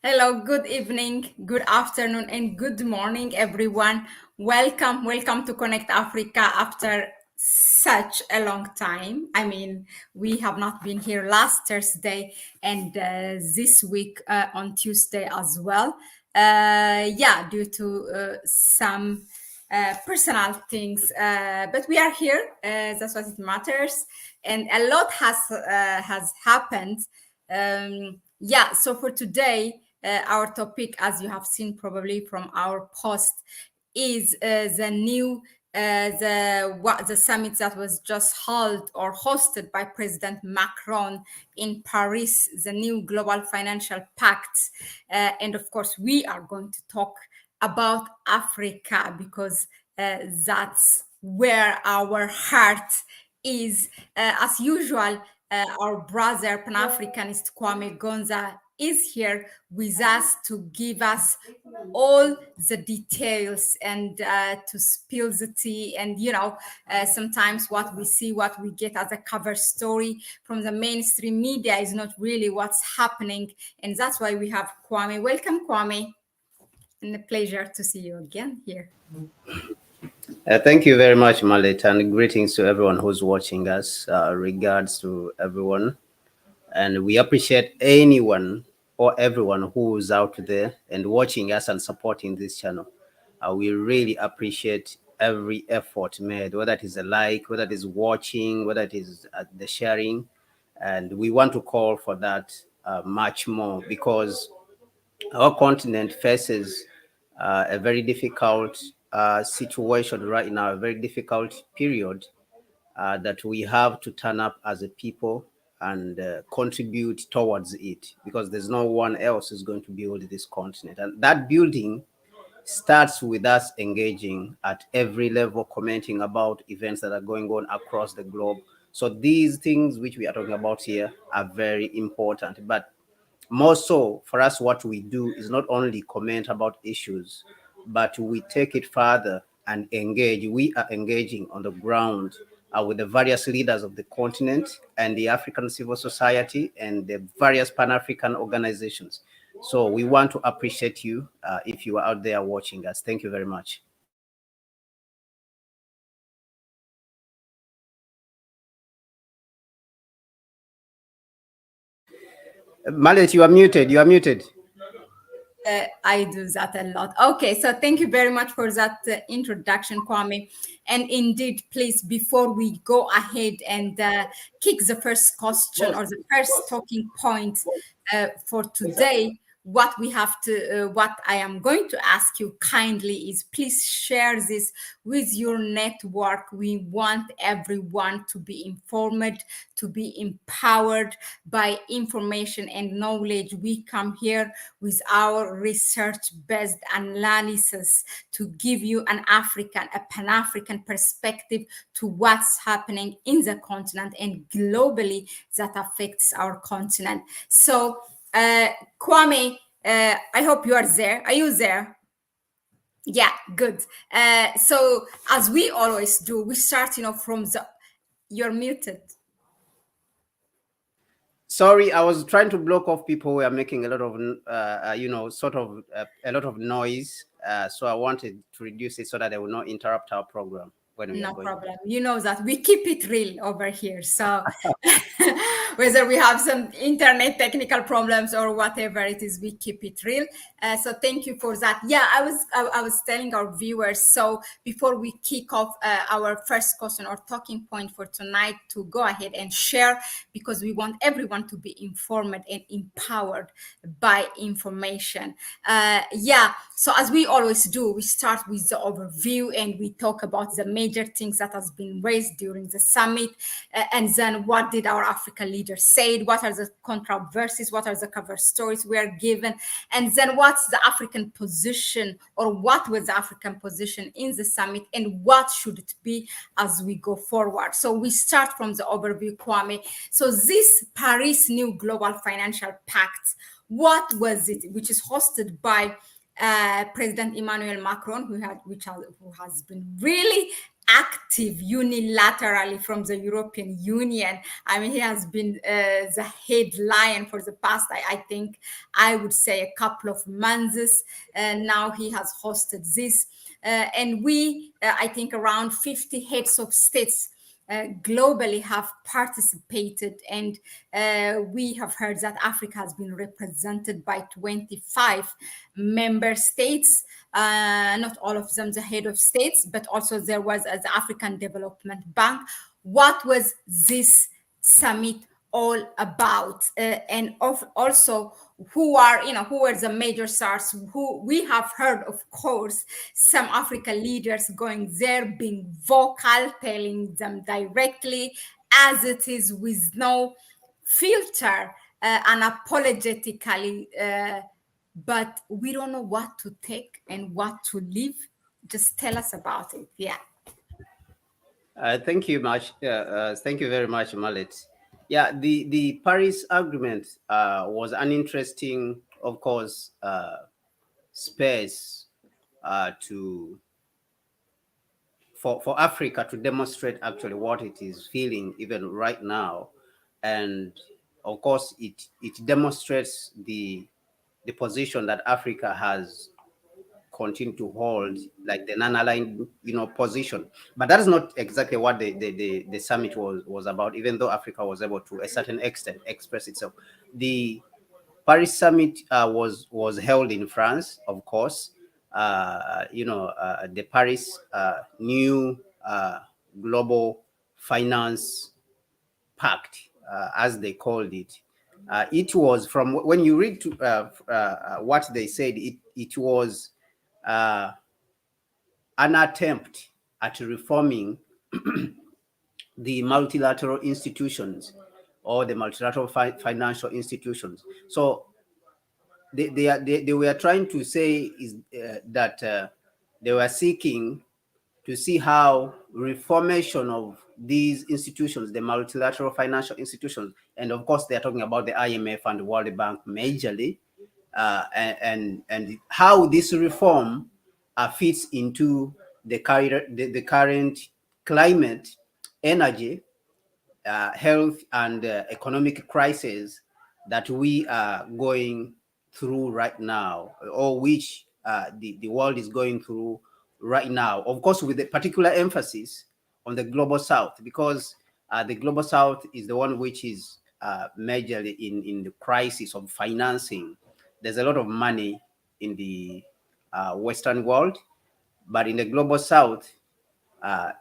Hello, good evening, good afternoon, and good morning, everyone. Welcome to Connect Africa after such a long time. I mean, we have not been here last Thursday and this week on Tuesday as well. Due to some personal things, but we are here. That's what it matters, and a lot has happened. So for today, our topic, as you have seen probably from our post, is the new the summit that was just held or hosted by President Macron in Paris, the new global financial pact, and of course we are going to talk about Africa because that's where our heart is. As usual, our brother Pan-Africanist Kwame Gonza is here with us to give us all the details and to spill the tea. And sometimes what we see, what we get as a cover story from the mainstream media is not really what's happening, and that's why we have Kwame. Welcome, Kwame, and a pleasure to see you again here. Thank you very much, Mahlet, and greetings to everyone who's watching us. Regards to everyone. And we appreciate anyone or everyone who's out there and watching us and supporting this channel. We really appreciate every effort made, whether it is a like, whether it is watching, whether it is the sharing. And we want to call for that much more because our continent faces a very difficult situation right now, a very difficult period that we have to turn up as a people and contribute towards it, because there's no one else who's going to build this continent. And that building starts with us engaging at every level, commenting about events that are going on across the globe. So these things which we are talking about here are very important. But more so for us, what we do is not only comment about issues, but we take it further and engage. We are engaging on the ground with the various leaders of the continent and the African civil society and the various Pan-African organizations. So we want to appreciate you if you are out there watching us. Thank you very much. Mahlet, you are muted. You are muted. I do that a lot. Okay, so thank you very much for that introduction, Kwame. And indeed, please, before we go ahead and kick the first question or the first talking point for today, what I am going to ask you kindly is please share this with your network. We want everyone to be informed, to be empowered by information and knowledge. We come here with our research-based analysis to give you a Pan-African perspective to what's happening in the continent and globally that affects our continent. So, Kwame, I hope you are there. Are you there? Yeah, good. So as we always do, we start, from you're muted. Sorry, I was trying to block off people who are making a lot of, a lot of noise. So I wanted to reduce it so that they will not interrupt our program. No problem. You know that we keep it real over here. So whether we have some internet technical problems or whatever it is, we keep it real. So thank you for that. Yeah, I was telling our viewers. So before we kick off our first question or talking point for tonight, to go ahead and share, because we want everyone to be informed and empowered by information. So as we always do, we start with the overview and we talk about the major things that has been raised during the summit, and then what did our African leaders say, what are the controversies, what are the cover stories we are given, and then what's the African position, or what was the African position in the summit, and what should it be as we go forward. So we start from the overview, Kwame. So this Paris New Global Financial Pact, what was it, which is hosted by President Emmanuel Macron, who has been really active unilaterally from the European Union. I mean, he has been the headline for the past, I think, I would say a couple of months. Now he has hosted this. And we, I think, around 50 heads of states globally have participated, and we have heard that Africa has been represented by 25 member states, not all of them the head of states, but also there was the African Development Bank. What was this summit all about? And also, who were the major stars? Who we have heard, of course, some African leaders going there, being vocal, telling them directly as it is, with no filter, unapologetically. But we don't know what to take and what to leave. Just tell us about it. Yeah. Thank you much. Thank you very much, Mahlet. Yeah, the Paris Agreement was an interesting, of course, space to for Africa to demonstrate actually what it is feeling even right now, and of course it demonstrates the position that Africa has continued to hold, like the non-aligned position. But that is not exactly what the summit was about, even though Africa was able to a certain extent express itself. The Paris summit was held in France, of course. The Paris new global finance pact, as they called it. It was, from when you read what they said, it was an attempt at reforming the multilateral institutions, or the multilateral financial institutions. So they were trying to say is that they were seeking to see how reformation of these institutions, the multilateral financial institutions, and of course they're talking about the IMF and the World Bank majorly, and how this reform fits into the current climate, energy, health, and economic crisis that we are going through right now, or which the world is going through right now. Of course, with a particular emphasis on the global south, because the global south is the one which is majorly in the crisis of financing. There's a lot of money in the Western world, but in the global south, uh,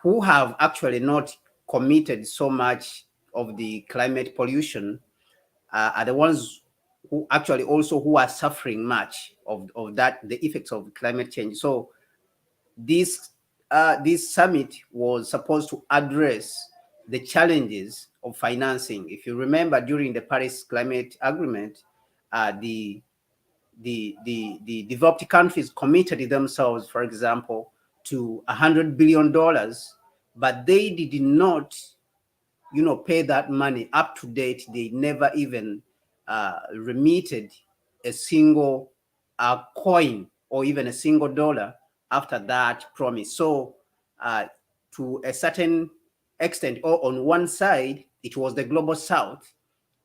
who have actually not committed so much of the climate pollution, are the ones who actually also who are suffering much of that, the effects of climate change. So this summit was supposed to address the challenges of financing. If you remember, during the Paris Climate Agreement, the developed countries committed themselves, for example, to $100 billion, but they did not, pay that money up to date. They never even remitted a single coin or even a single dollar after that promise. So, to a certain extent, or on one side, it was the global south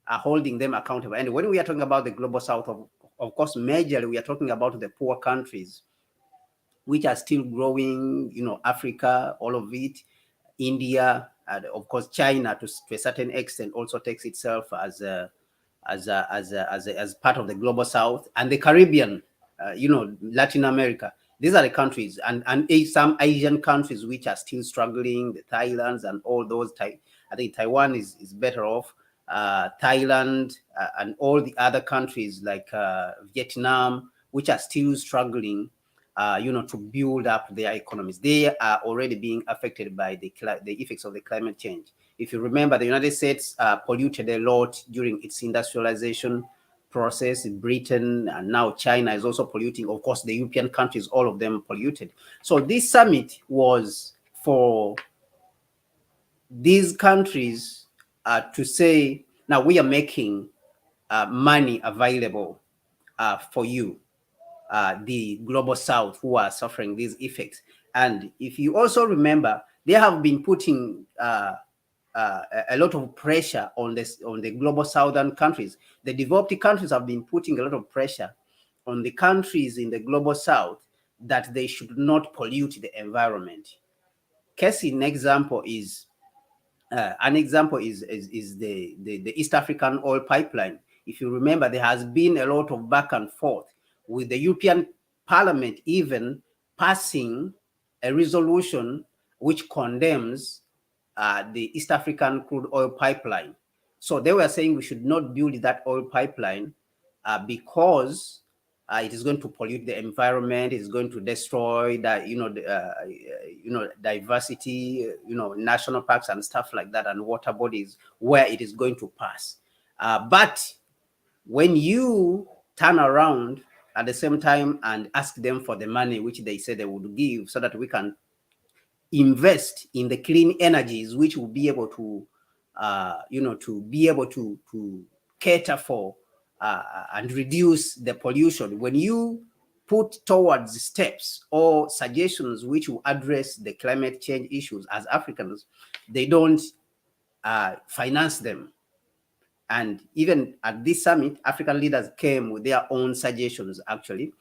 holding them accountable. And when we are talking about the global south, of course, majorly we are talking about the poor countries, which are still growing, Africa, all of it, India, and of course, China to a certain extent also takes itself as part of the global south, and the Caribbean, Latin America. These are the countries, and some Asian countries which are still struggling, the Thailands and all those. I think Taiwan is better off. Thailand, and all the other countries like Vietnam, which are still struggling, to build up their economies. They are already being affected by the effects of the climate change. If you remember, the United States polluted a lot during its industrialization process in Britain, and now China is also polluting. Of course, the European countries, all of them polluted. So this summit was for these countries to say, now we are making money available for you, the global south, who are suffering these effects. And if you also remember, they have been putting a lot of pressure on the global southern countries. The developed countries have been putting a lot of pressure on the countries in the global south that they should not pollute the environment. Case in example is an example is the East African oil pipeline. If you remember, there has been a lot of back and forth with the European Parliament even passing a resolution which condemns the East African crude oil pipeline. So they were saying we should not build that oil pipeline because it is going to pollute the environment. It's going to destroy that, diversity, national parks and stuff like that, and water bodies where it is going to pass. But when you turn around at the same time and ask them for the money which they said they would give so that we can invest in the clean energies which will be able to, to cater for and reduce the pollution. When you put towards steps or suggestions which will address the climate change issues as Africans, they don't finance them. And even at this summit, African leaders came with their own suggestions, actually.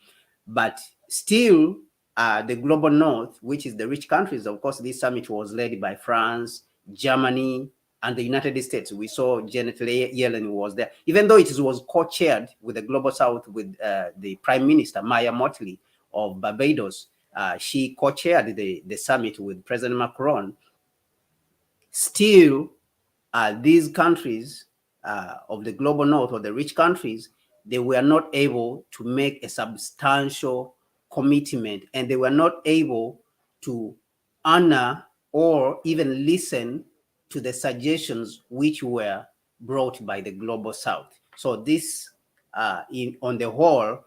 But still, the global north, which is the rich countries, of course, this summit was led by France, Germany, and the United States. We saw Janet Yellen was there, even though it was co-chaired with the global south with the Prime Minister, Maya Motley of Barbados. She co-chaired the summit with President Macron. Still, these countries of the global north, or the rich countries, they were not able to make a substantial commitment, and they were not able to honor or even listen to the suggestions which were brought by the global south. So this, on the whole,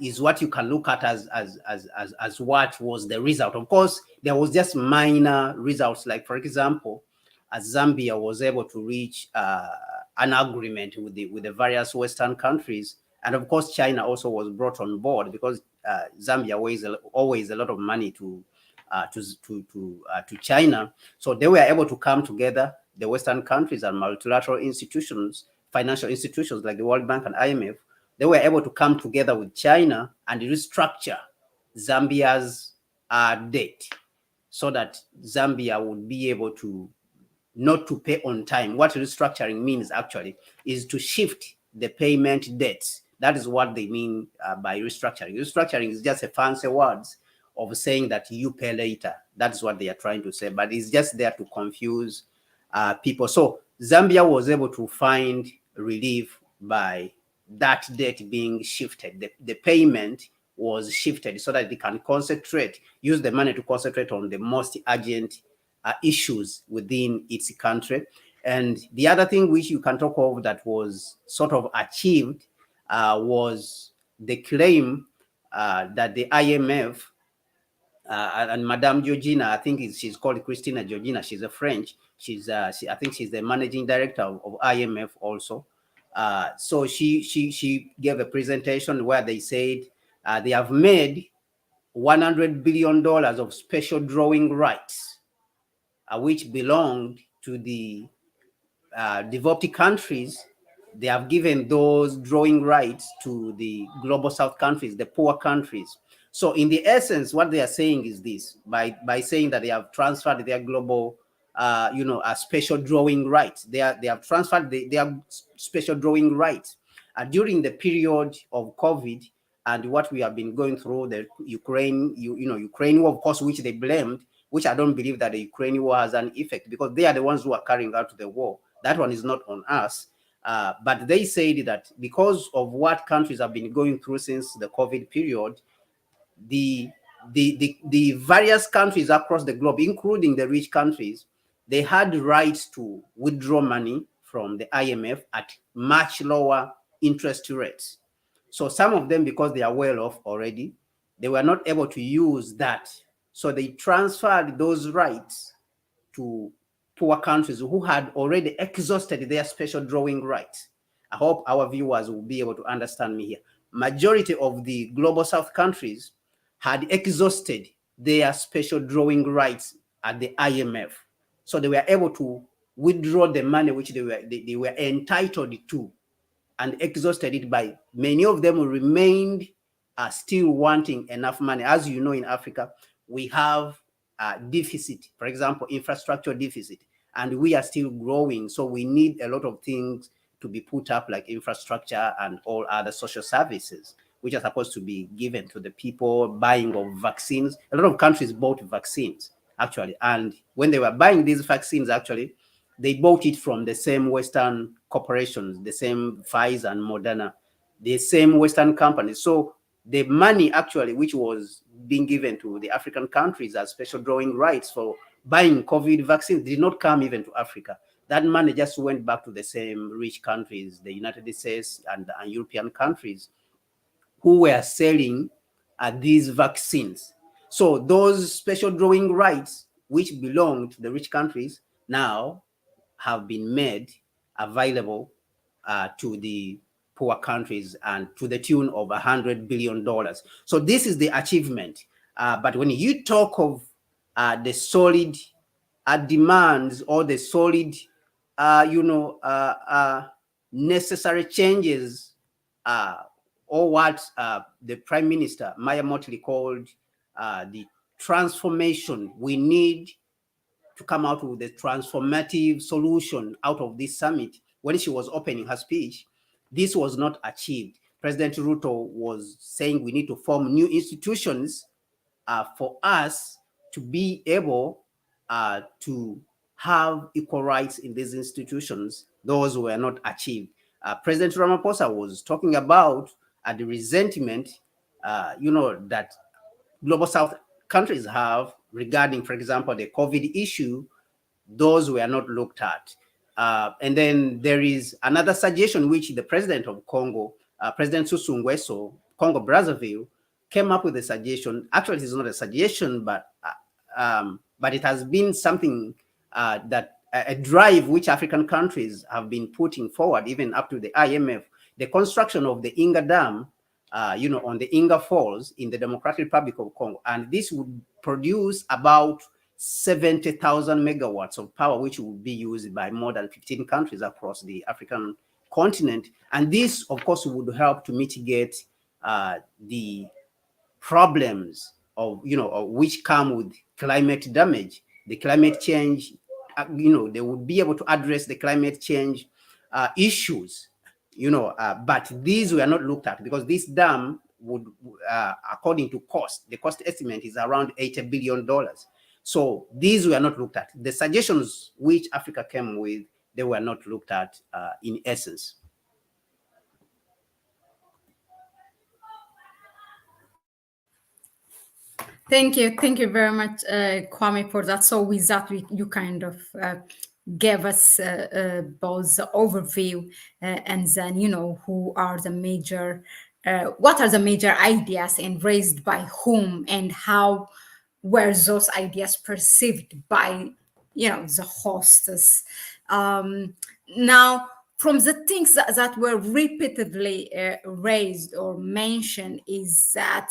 is what you can look at as what was the result. Of course, there was just minor results, like, for example, as Zambia was able to reach an agreement with the various Western countries, and of course China also was brought on board, because Zambia always a lot of money to China. So they were able to come together, the Western countries and multilateral institutions, financial institutions like the World Bank and IMF. They were able to come together with China and restructure Zambia's debt, so that Zambia would be able to not to pay on time. What restructuring means actually is to shift the payment dates. That is what they mean by restructuring. Restructuring is just a fancy words of saying that you pay later. That's what they are trying to say, but it's just there to confuse people. So Zambia was able to find relief by that debt being shifted. The payment was shifted so that they can use the money to concentrate on the most urgent issues within its country. And the other thing which you can talk of that was sort of achieved was the claim that the IMF and Madame Georgina, I think she's called Christina Georgina. She's a French. I think she's the managing director of IMF also. So she gave a presentation where they said they have made $100 billion of special drawing rights, which belonged to the developed countries. They have given those drawing rights to the global south countries, the poor countries. So in the essence, what they are saying is this: by saying that they have transferred their global, special drawing rights, they have transferred their special drawing rights during the period of COVID and what we have been going through, the Ukraine war, of course, which they blamed, which I don't believe that the Ukraine war has an effect, because they are the ones who are carrying out the war. That one is not on us. But they said that because of what countries have been going through since the COVID period, the various countries across the globe, including the rich countries, they had rights to withdraw money from the IMF at much lower interest rates. So some of them, because they are well off already, they were not able to use that. So they transferred those rights to poor countries who had already exhausted their special drawing rights. I hope our viewers will be able to understand me here. Majority of the global south countries had exhausted their special drawing rights at the IMF. So they were able to withdraw the money which they were entitled to, and exhausted it. By many of them remained still wanting enough money. As you know, in Africa, we have deficit, for example, infrastructure deficit, and we are still growing. So we need a lot of things to be put up, like infrastructure and all other social services, which are supposed to be given to the people. Buying of vaccines. A lot of countries bought vaccines, actually. And when they were buying these vaccines, actually, they bought it from the same Western corporations, the same Pfizer and Moderna, the same Western companies. So the money actually, which was being given to the African countries as special drawing rights for buying COVID vaccines, did not come even to Africa. That money just went back to the same rich countries, the United States and European countries, who were selling these vaccines. So those special drawing rights, which belong to the rich countries, now have been made available to the poor countries, and to the tune of $100 billion. So this is the achievement. But when you talk of the solid demands, or the solid, necessary changes, or what the Prime Minister Maya Motley called the transformation, we need to come out with a transformative solution out of this summit. When she was opening her speech, this was not achieved. President Ruto was saying we need to form new institutions for us to be able to have equal rights in these institutions. Those were not achieved. President Ramaphosa was talking about the resentment, that Global South countries have regarding, for example, the COVID issue. Those were not looked at. And then there is another suggestion which the president of Congo, President Sassou Nguesso, Congo Brazzaville, came up with a suggestion. Actually, it's not a suggestion, but it has been something that a drive which African countries have been putting forward, even up to the IMF. The construction of the Inga Dam, on the Inga Falls in the Democratic Republic of Congo, and this would produce about 70,000 megawatts of power, which will be used by more than 15 countries across the African continent. And this, of course, would help to mitigate the problems of, which come with climate damage, the climate change. They would be able to address the climate change issues, but these were not looked at, because this dam would, according to the cost estimate is around $80 billion. So these were not looked at. The suggestions which Africa came with, they were not looked at in essence. Thank you very much, Kwame, for that. So with that, you kind of gave us both the overview and then, who are the major, what are the major ideas and raised by whom, and how were those ideas perceived by, the hostess. Now, from the things that were repeatedly raised or mentioned is that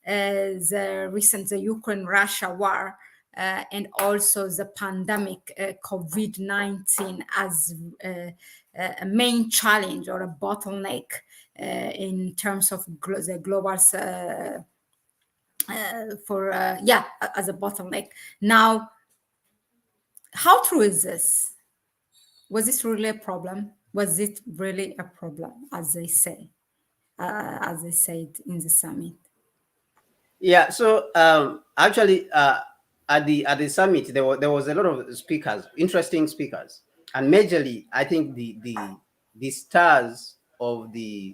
the Ukraine-Russia war and also the pandemic COVID-19 as a main challenge or a bottleneck in terms of the global as a bottleneck. Now, how true is this? Was this really a problem? Was it really a problem, as they say, as they said in the summit? Yeah. So actually, at the summit, there was a lot of speakers, interesting speakers, and majorly, I think the stars of the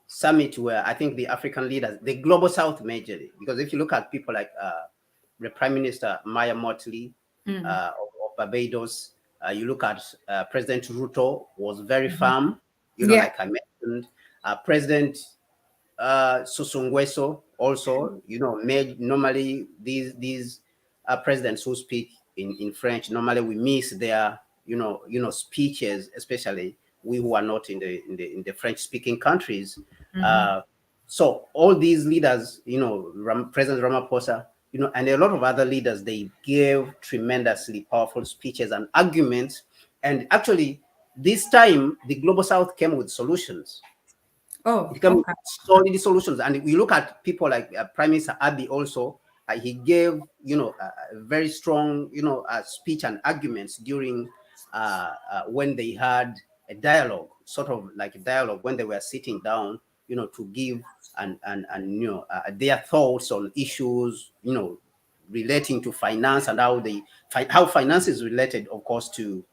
summit were, I think, the African leaders, the global South majorly, because if you look at people like the Prime Minister Maya Motley of Barbados, you look at President Ruto was very firm, like I mentioned. President Sassou Nguesso also, made normally these presidents who speak in French, normally we miss their speeches, especially we who are not in the French speaking countries. So all these leaders, President Ramaphosa, and a lot of other leaders, they gave tremendously powerful speeches and arguments. And actually, this time, the Global South came with solutions. Oh, It came with okay. solid solutions. And if we look at people like Prime Minister Abiy also, he gave, a very strong, speech and arguments during when they had a dialogue, sort of like a dialogue when they were sitting down, to give and their thoughts on issues, relating to finance and how finance is related, of course, to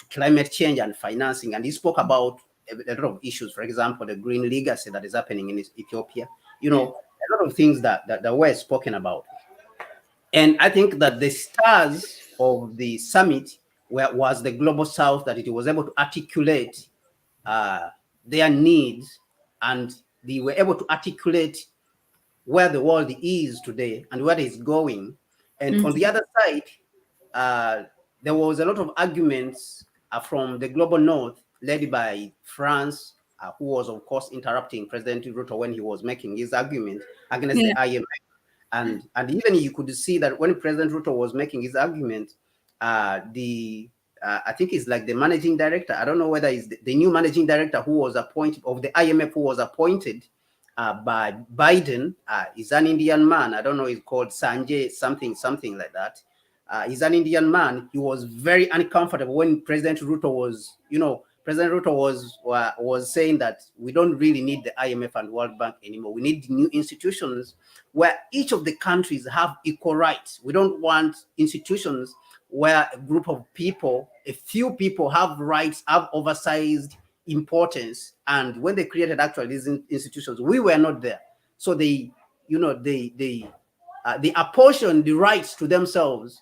climate change and financing. And he spoke about a lot of issues. For example, the green legacy that is happening in Ethiopia. A lot of things that were spoken about. And I think that the stars of the summit was the Global South, that it was able to articulate uh, their needs, and they were able to articulate where the world is today and where it's going. And on the other side, uh, there was a lot of arguments from the global north, led by France, who was, of course, interrupting President Ruto when he was making his argument against the Yeah. IMF. And even you could see that when President Ruto was making his argument, the I think it's like the managing director. I don't know whether it's the new managing director who was appointed of the IMF, who was appointed by Biden. Is an Indian man. I don't know. He's called Sanjay something like that. He's an Indian man. He was very uncomfortable when President Ruto was, President Ruto was saying that we don't really need the IMF and World Bank anymore. We need new institutions where each of the countries have equal rights. We don't want institutions where a group of people, a few people, have rights, have oversized importance. And when they created actually these institutions, we were not there. So they apportion the rights to themselves.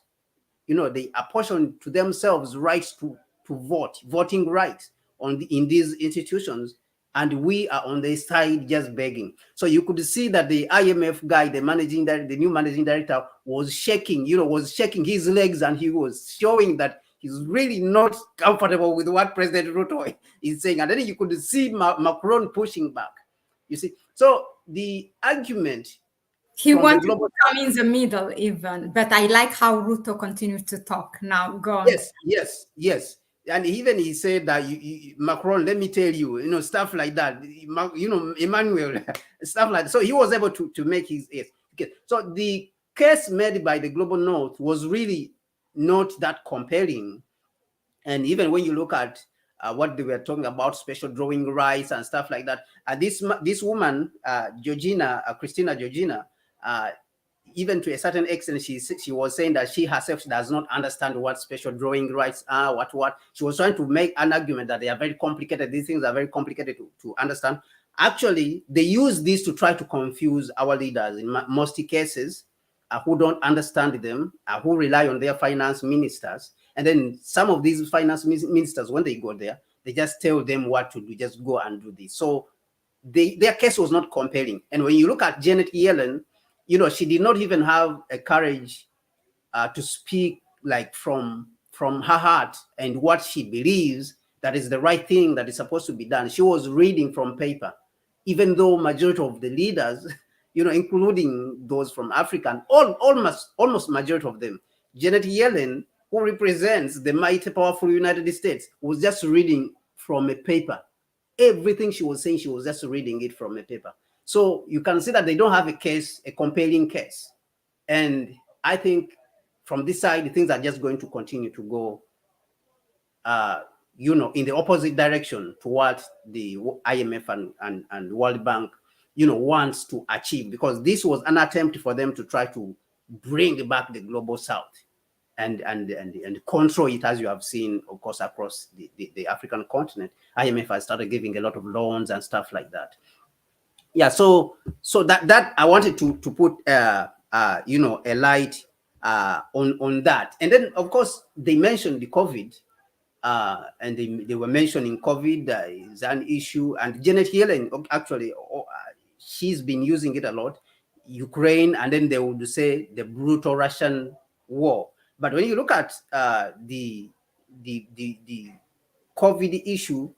They apportion to themselves rights to voting rights in these institutions, and we are on the side just begging. So you could see that the IMF guy, the new managing director, was shaking his legs, and he was showing that he's really not comfortable with what President Ruto is saying. And then you could see Macron pushing back. You see, so the argument He from the wanted to global. come in the middle even, but I like how Ruto continued to talk. Now, go on. Yes. And even he said that Macron, let me tell you, stuff like that. Emmanuel, stuff like that. So he was able to make his case. Okay. So the case made by the global north was really not that compelling. And even when you look at what they were talking about, special drawing rights and stuff like that, this woman, Christina Georgina, even to a certain extent, she was saying that she herself does not understand what special drawing rights are, what. She was trying to make an argument that they are very complicated. These things are very complicated to understand. Actually, they use this to try to confuse our leaders in most cases, who don't understand them, who rely on their finance ministers. And then some of these finance ministers, when they go there, they just tell them what to do, just go and do this. So their case was not compelling. And when you look at Janet Yellen, she did not even have a courage to speak like from her heart and what she believes that is the right thing that is supposed to be done. She was reading from paper, even though majority of the leaders, including those from Africa, almost majority of them, Janet Yellen, who represents the mighty powerful United States, was just reading from a paper. Everything she was saying, she was just reading it from a paper. So you can see that they don't have a compelling case. And I think from this side, things are just going to continue to go, in the opposite direction to what the IMF and World Bank, wants to achieve, because this was an attempt for them to try to bring back the global south and control it, as you have seen, of course, across the African continent. IMF has started giving a lot of loans and stuff like that. Yeah, so that I wanted to put a light on that. And then, of course, they mentioned the COVID, and they were mentioning COVID is an issue. And Janet Yellen, actually, she's been using it a lot. Ukraine, and then they would say the brutal Russian war. But when you look at the COVID issue,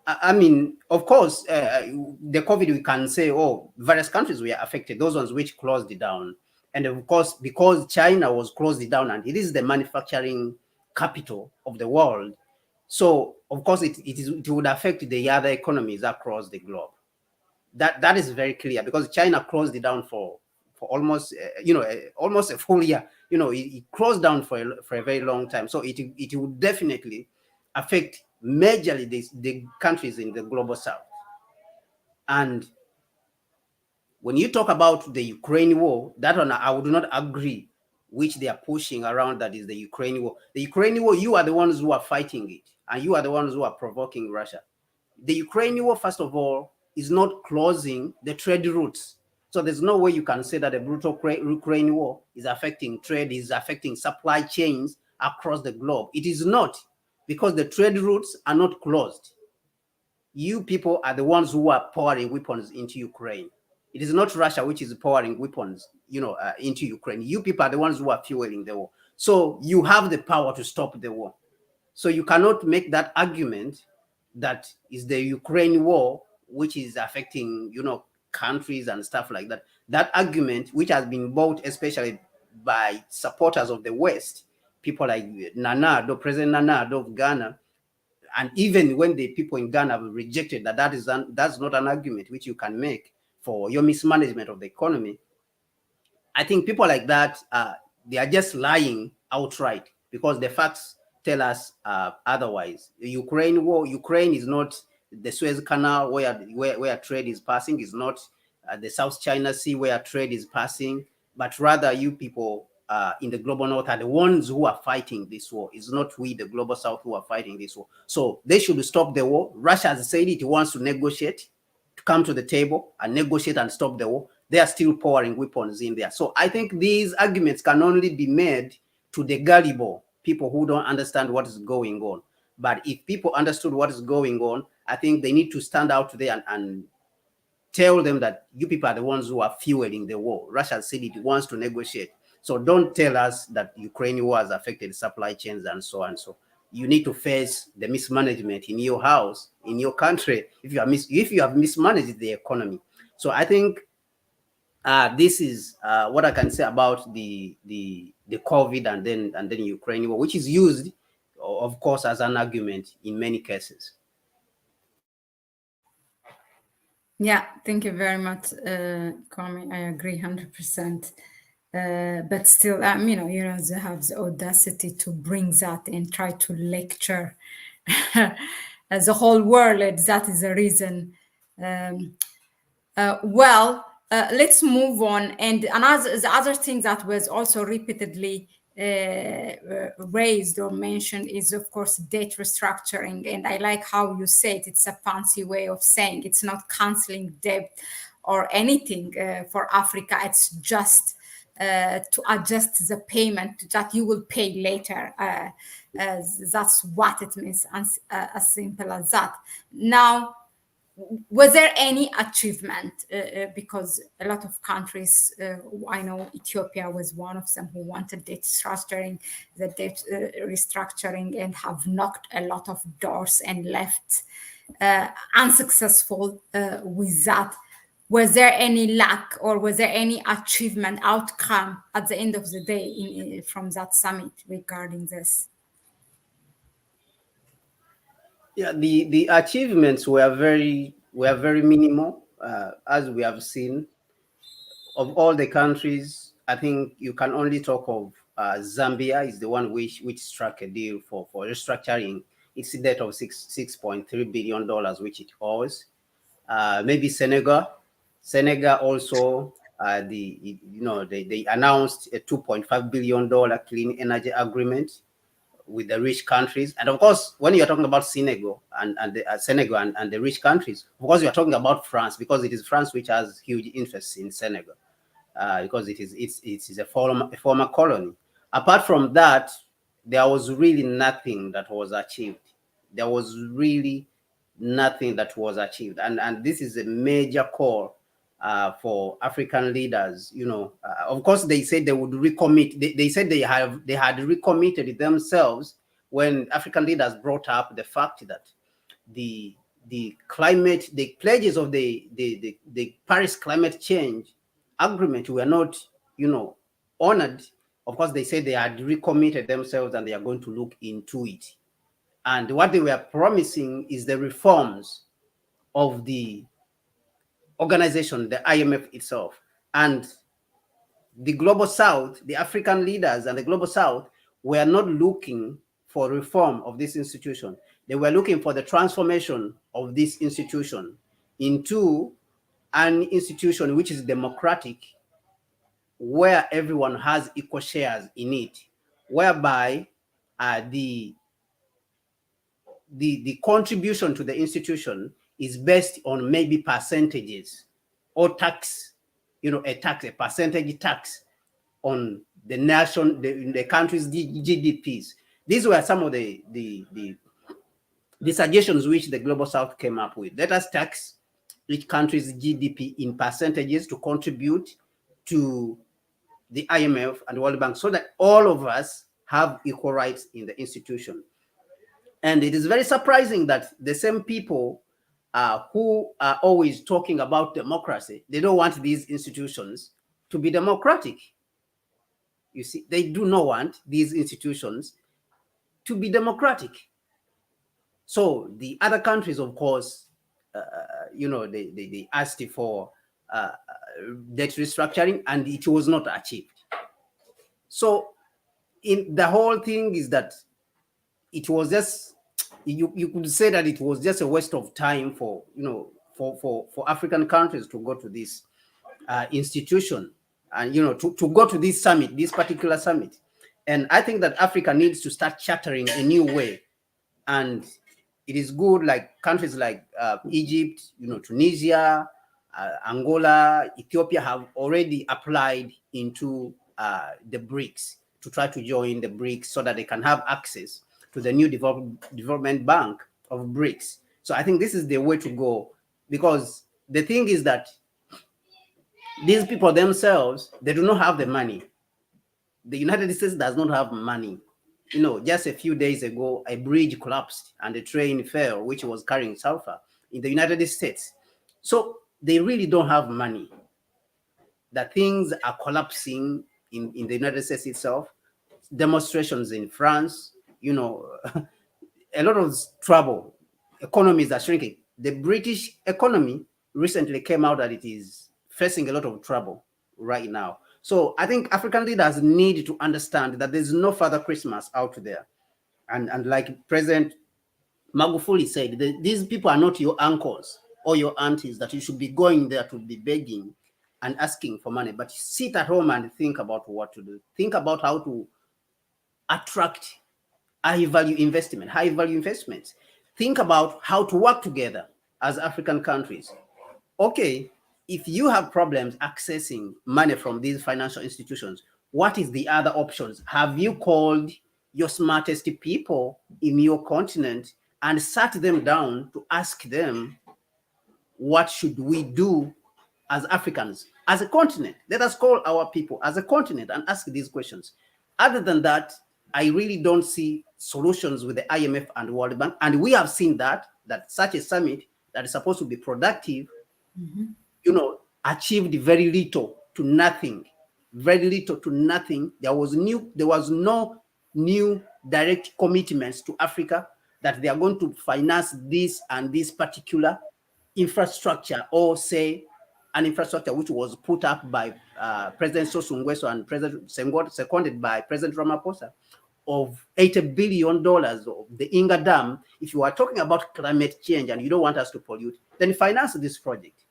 I mean, of course, the COVID, we can say, various countries were affected, those ones which closed it down. And of course, because China was closed down and it is the manufacturing capital of the world, so of course it would affect the other economies across the globe. That is very clear, because China closed it down for almost almost a full year. It closed down for a very long time. So it would definitely affect majorly the countries in the global south. And when you talk about the Ukraine war, that one I would not agree, which they are pushing around, that is the Ukraine war. The Ukraine war, you are the ones who are fighting it, and you are the ones who are provoking Russia. The Ukraine war, first of all, is not closing the trade routes. So there's no way you can say that the brutal Ukraine war is affecting trade, is affecting supply chains across the globe. It is not, because the trade routes are not closed. You people are the ones who are pouring weapons into Ukraine. It is not Russia which is pouring weapons, into Ukraine. You people are the ones who are fueling the war. So you have the power to stop the war. So you cannot make that argument that is the Ukraine war which is affecting, countries and stuff like that. That argument, which has been bought especially by supporters of the West, people like President Nana Addo of Ghana, and even when the people in Ghana have rejected that, that's not an argument which you can make for your mismanagement of the economy. I think people like that, they are just lying outright, because the facts tell us otherwise. The Ukraine war, Ukraine is not the Suez Canal where trade is passing, is not the South China Sea where trade is passing, but rather you people in the global north are the ones who are fighting this war. It's not we, the global south, who are fighting this war. So they should stop the war. Russia has said it wants to negotiate, to come to the table and negotiate and stop the war. They are still pouring weapons in there. So I think these arguments can only be made to the gullible people who don't understand what is going on. But if people understood what is going on, I think they need to stand out there and tell them that you people are the ones who are fueling the war. Russia said it wants to negotiate. So don't tell us that Ukraine war has affected supply chains and so on. So you need to face the mismanagement in your house, in your country, if you have mismanaged the economy. So I think this is what I can say about the COVID and then Ukraine war, which is used, of course, as an argument in many cases. Yeah, thank you very much, Kwame. I agree 100%. But still, they have the audacity to bring that and try to lecture as a whole world. That is the reason. Let's move on. And the other thing that was also repeatedly raised or mentioned is, of course, debt restructuring. And I like how you said it's a fancy way of saying it's not canceling debt or anything for Africa. It's just to adjust the payment that you will pay later. That's what it means, as simple as that. Now, was there any achievement? Because a lot of countries, I know Ethiopia was one of them, who wanted debt restructuring, and have knocked a lot of doors and left unsuccessful with that. Was there any lack, or was there any achievement outcome at the end of the day from that summit regarding this? Yeah, the achievements were very minimal, as we have seen. Of all the countries, I think you can only talk of Zambia is the one which struck a deal for restructuring its debt of $6.3 billion, which it owes. Maybe Senegal. Senegal also, they announced a $2.5 billion clean energy agreement with the rich countries. And of course, when you're talking about Senegal and the rich countries, of course, you're talking about France, because it is France which has huge interests in Senegal, because it is a former colony. Apart from that, there was really nothing that was achieved. There was really nothing that was achieved. And this is a major call for African leaders. Of course, they said they would recommit. They said they had recommitted themselves when African leaders brought up the fact that the pledges of the Paris climate change agreement were not, honored. Of course, they said they had recommitted themselves and they are going to look into it. And what they were promising is the reforms of the organization, the IMF itself. And the global south, the African leaders and the global south were not looking for reform of this institution. They were looking for the transformation of this institution into an institution which is democratic, where everyone has equal shares in it, whereby the contribution to the institution is based on maybe percentages or tax, a percentage tax on the country's GDPs. These were some of the suggestions which the Global South came up with. Let us tax each country's GDP in percentages to contribute to the IMF and the World Bank so that all of us have equal rights in the institution. And it is very surprising that the same people who are always talking about democracy, they don't want these institutions to be democratic. You see, they do not want these institutions to be democratic. So the other countries, of course, they asked for debt restructuring, and it was not achieved. So in the whole thing is that it was just, you could say that it was just a waste of time for African countries to go to this institution and to go to this summit, this particular summit. And I think that Africa needs to start chartering a new way. And it is good, like countries like Egypt, Tunisia, Angola, Ethiopia have already applied into the BRICS to try to join the BRICS so that they can have access to the new development bank of BRICS. So I think this is the way to go, because the thing is that these people themselves, they do not have the money. The United States does not have money. Just a few days ago, a bridge collapsed and a train fell, which was carrying sulfur in the United States. So they really don't have money. That things are collapsing in the United States itself. Demonstrations in France, a lot of trouble. Economies are shrinking. The British economy recently came out that it is facing a lot of trouble right now. So I think African leaders need to understand that there's no Father Christmas out there. And like President Magufuli said, these people are not your uncles or your aunties that you should be going there to be begging and asking for money, but sit at home and think about what to do. Think about how to attract high value investments. Think about how to work together as African countries. Okay, if you have problems accessing money from these financial institutions, what is the other options? Have you called your smartest people in your continent and sat them down to ask them, what should we do as Africans, as a continent? Let us call our people as a continent and ask these questions. Other than that, I really don't see solutions with the IMF and World Bank. And we have seen that such a summit that is supposed to be productive, achieved very little to nothing. Very little to nothing. There was no new direct commitments to Africa that they are going to finance this and this particular infrastructure, or say an infrastructure which was put up by President Sassou Nguesso and President Senghor, seconded by President Ramaphosa, of $80 billion of the Inga Dam. If you are talking about climate change and you don't want us to pollute, then finance this project.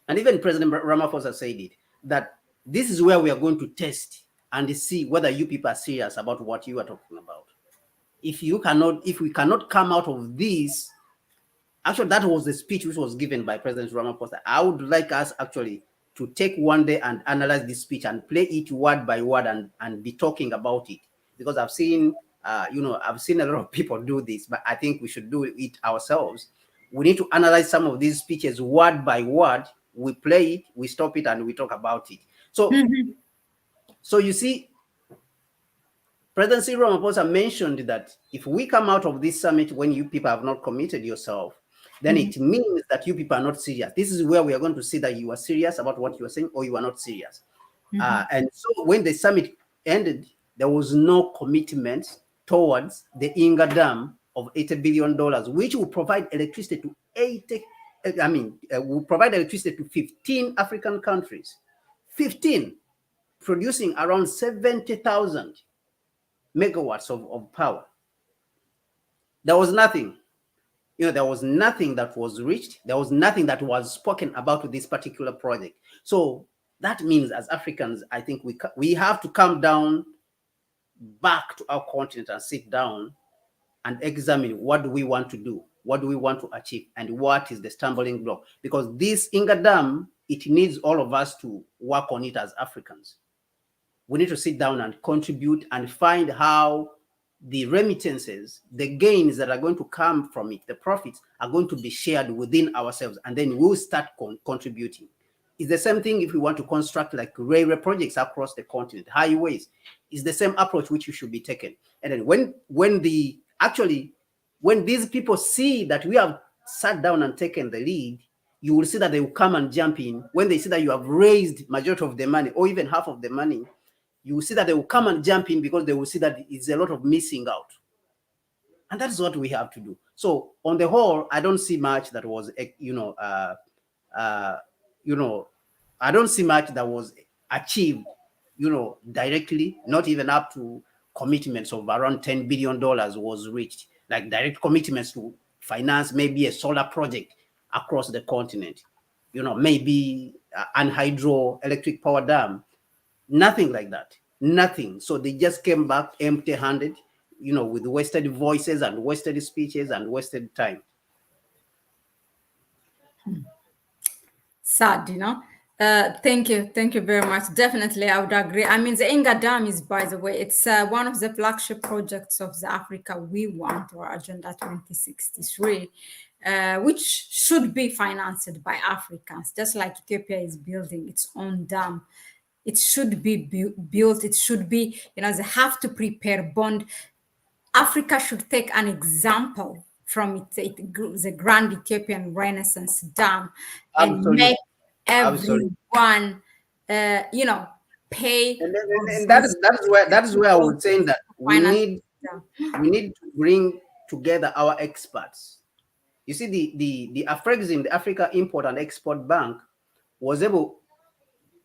And even President Ramaphosa said it, that this is where we are going to test and see whether you people are serious about what you are talking about. If we cannot come out of this, actually, that was the speech which was given by President Ramaphosa. I would like us actually to take one day and analyze this speech and play it word by word and be talking about it. Because I've seen a lot of people do this, but I think we should do it ourselves. We need to analyze some of these speeches word by word. We play it, we stop it, and we talk about it. So you see, President Cyril Ramaphosa mentioned that if we come out of this summit when you people have not committed yourself, then it means that you people are not serious. This is where we are going to see that you are serious about what you are saying or you are not serious. And so when the summit ended, there was no commitment towards the Inga Dam of $80 billion, which will provide electricity to will provide electricity to 15 African countries, 15, producing around 70,000 megawatts of power. There was nothing. There was nothing that was reached. There was nothing that was spoken about with this particular project. So that means, as Africans, I think we have to come down back to our continent and sit down and examine what do we want to do, what do we want to achieve, and what is the stumbling block. Because this Inga Dam, it needs all of us to work on it as Africans. We need to sit down and contribute and find how the remittances, the gains that are going to come from it, the profits are going to be shared within ourselves, and then we'll start contributing. It's the same thing if we want to construct like railway projects across the continent, highways. It's the same approach which should be taken. And then when these people see that we have sat down and taken the lead, you will see that they will come and jump in. When they see that you have raised majority of the money or even half of the money, you will see that they will come and jump in because they will see that it's a lot of missing out. And that's what we have to do. So on the whole, I don't see much that was, I don't see much that was achieved, directly, not even up to commitments of around $10 billion was reached, like direct commitments to finance maybe a solar project across the continent, maybe an hydroelectric power dam. Nothing like that. Nothing. So they just came back empty-handed, with wasted voices and wasted speeches and wasted time. Sad, thank you very much. Definitely, I would agree. I mean, the Inga Dam is, by the way, it's one of the flagship projects of the Africa We Want, or Agenda 2063, which should be financed by Africans, just like Ethiopia is building its own dam. It should be built. It should be, they have to prepare bond. Africa should take an example from the Grand Ethiopian Renaissance Dam, and Absolutely. make everyone, pay. And that's where I would say that we need to bring together our experts. You see, the Afrexim, the Africa Import and Export Bank, was able,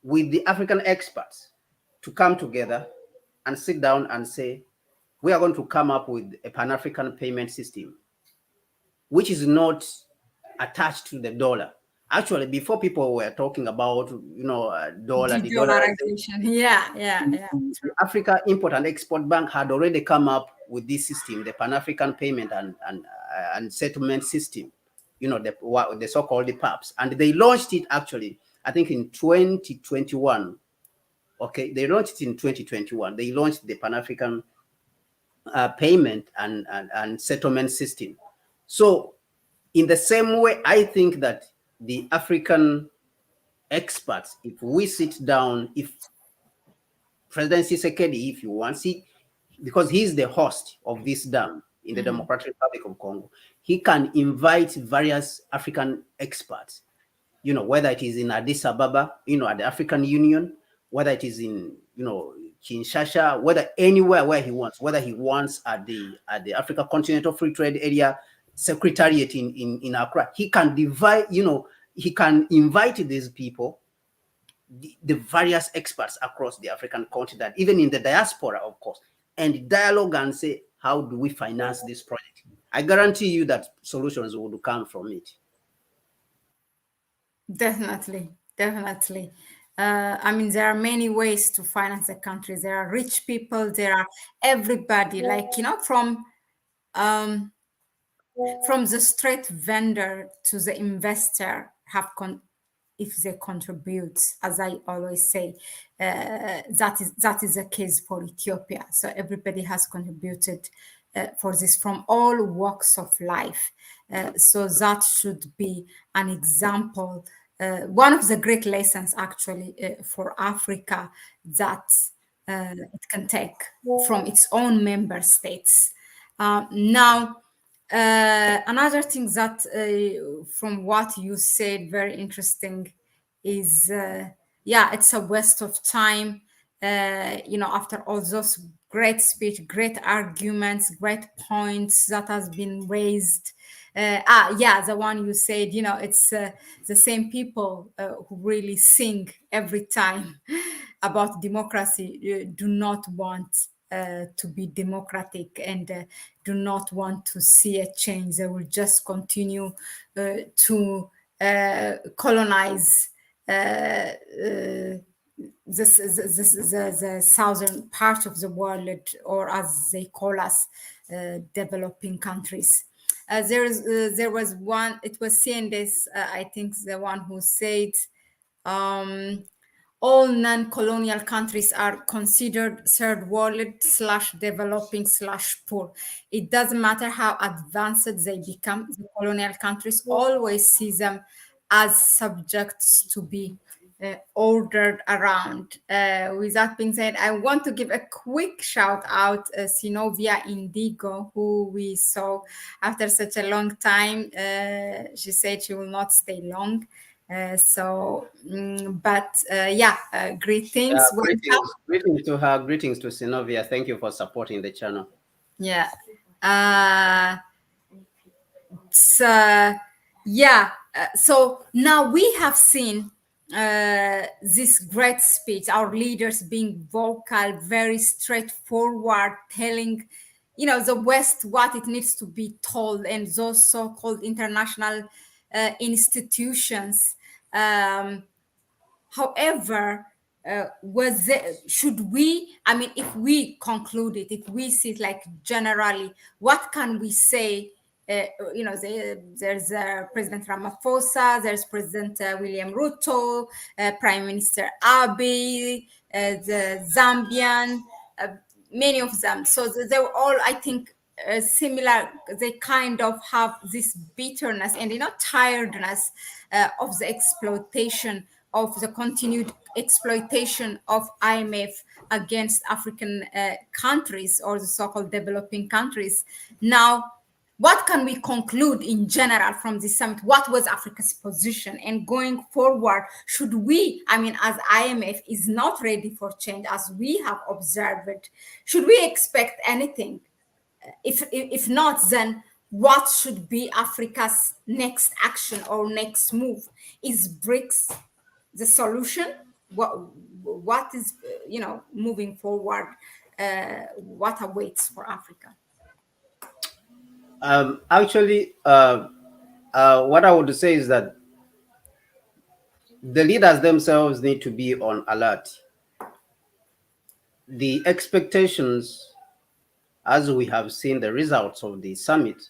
with the African experts, to come together and sit down and say, we are going to come up with a Pan-African payment system, which is not attached to the dollar. Actually, before people were talking about, dollar, the dollarization. The Africa Import and Export Bank had already come up with this system, the Pan-African payment and settlement system, the so-called the PAPs. And they launched it actually, I think in 2021. Okay, they launched it in 2021. They launched the Pan-African payment and settlement system. So in the same way, I think that the African experts, if we sit down, if President Tshisekedi, if you want, because he's the host of this dam in the Democratic Republic of Congo, he can invite various African experts, whether it is in Addis Ababa, at the African Union, whether it is in, Kinshasa, whether anywhere where he wants, whether he wants at the Africa Continental Free Trade Area Secretariat in Accra, he can divide, he can invite these people, the various experts across the African continent, even in the diaspora, of course, and dialogue and say, how do we finance this project? I guarantee you that solutions will come from it. Definitely. I mean, there are many ways to finance a country. There are rich people, there are everybody, like, from the straight vendor to the investor if they contribute, as I always say, that is the case for Ethiopia. So everybody has contributed for this from all walks of life. So that should be an example, one of the great lessons actually for Africa that it can take from its own member states. Now, another thing that from what you said, very interesting, is yeah, it's a waste of time. After all those great speech, great arguments, great points that has been raised. Yeah, the one you said, it's the same people who really sing every time about democracy, do not want to be democratic, and do not want to see a change. They will just continue to colonize the southern part of the world, or as they call us, developing countries. There was one. It was CNDS, I think, the one who said, um, all non-colonial countries are considered third world slash developing slash poor. It doesn't matter how advanced they become. The colonial countries always see them as subjects to be ordered around. With that being said, I want to give a quick shout out Sinovia Indigo, who we saw after such a long time. She said she will not stay long. Yeah, greetings. Welcome. Greetings to her. Greetings to Sinovia. Thank you for supporting the channel. Yeah. Uh, so, yeah. So now we have seen this great speech, our leaders being vocal, very straightforward, telling, the West what it needs to be told, and those so-called international institutions. However, should we, I mean, if we conclude it, if we see it like generally, what can we say? There's President Ramaphosa, there's President William Ruto, Prime Minister Abiy, the Zambian, many of them. So they were all, I think, similar. They kind of have this bitterness and tiredness of the exploitation, of the continued exploitation of IMF against African countries, or the so-called developing countries. Now, what can we conclude in general from this summit? What was Africa's position? And going forward, should we, I mean, as IMF is not ready for change, as we have observed, should we expect anything? If not, then what should be Africa's next action or next move? Is BRICS the solution? What is, moving forward? What awaits for Africa? Actually, what I would say is that the leaders themselves need to be on alert. The expectations, as we have seen the results of the summit,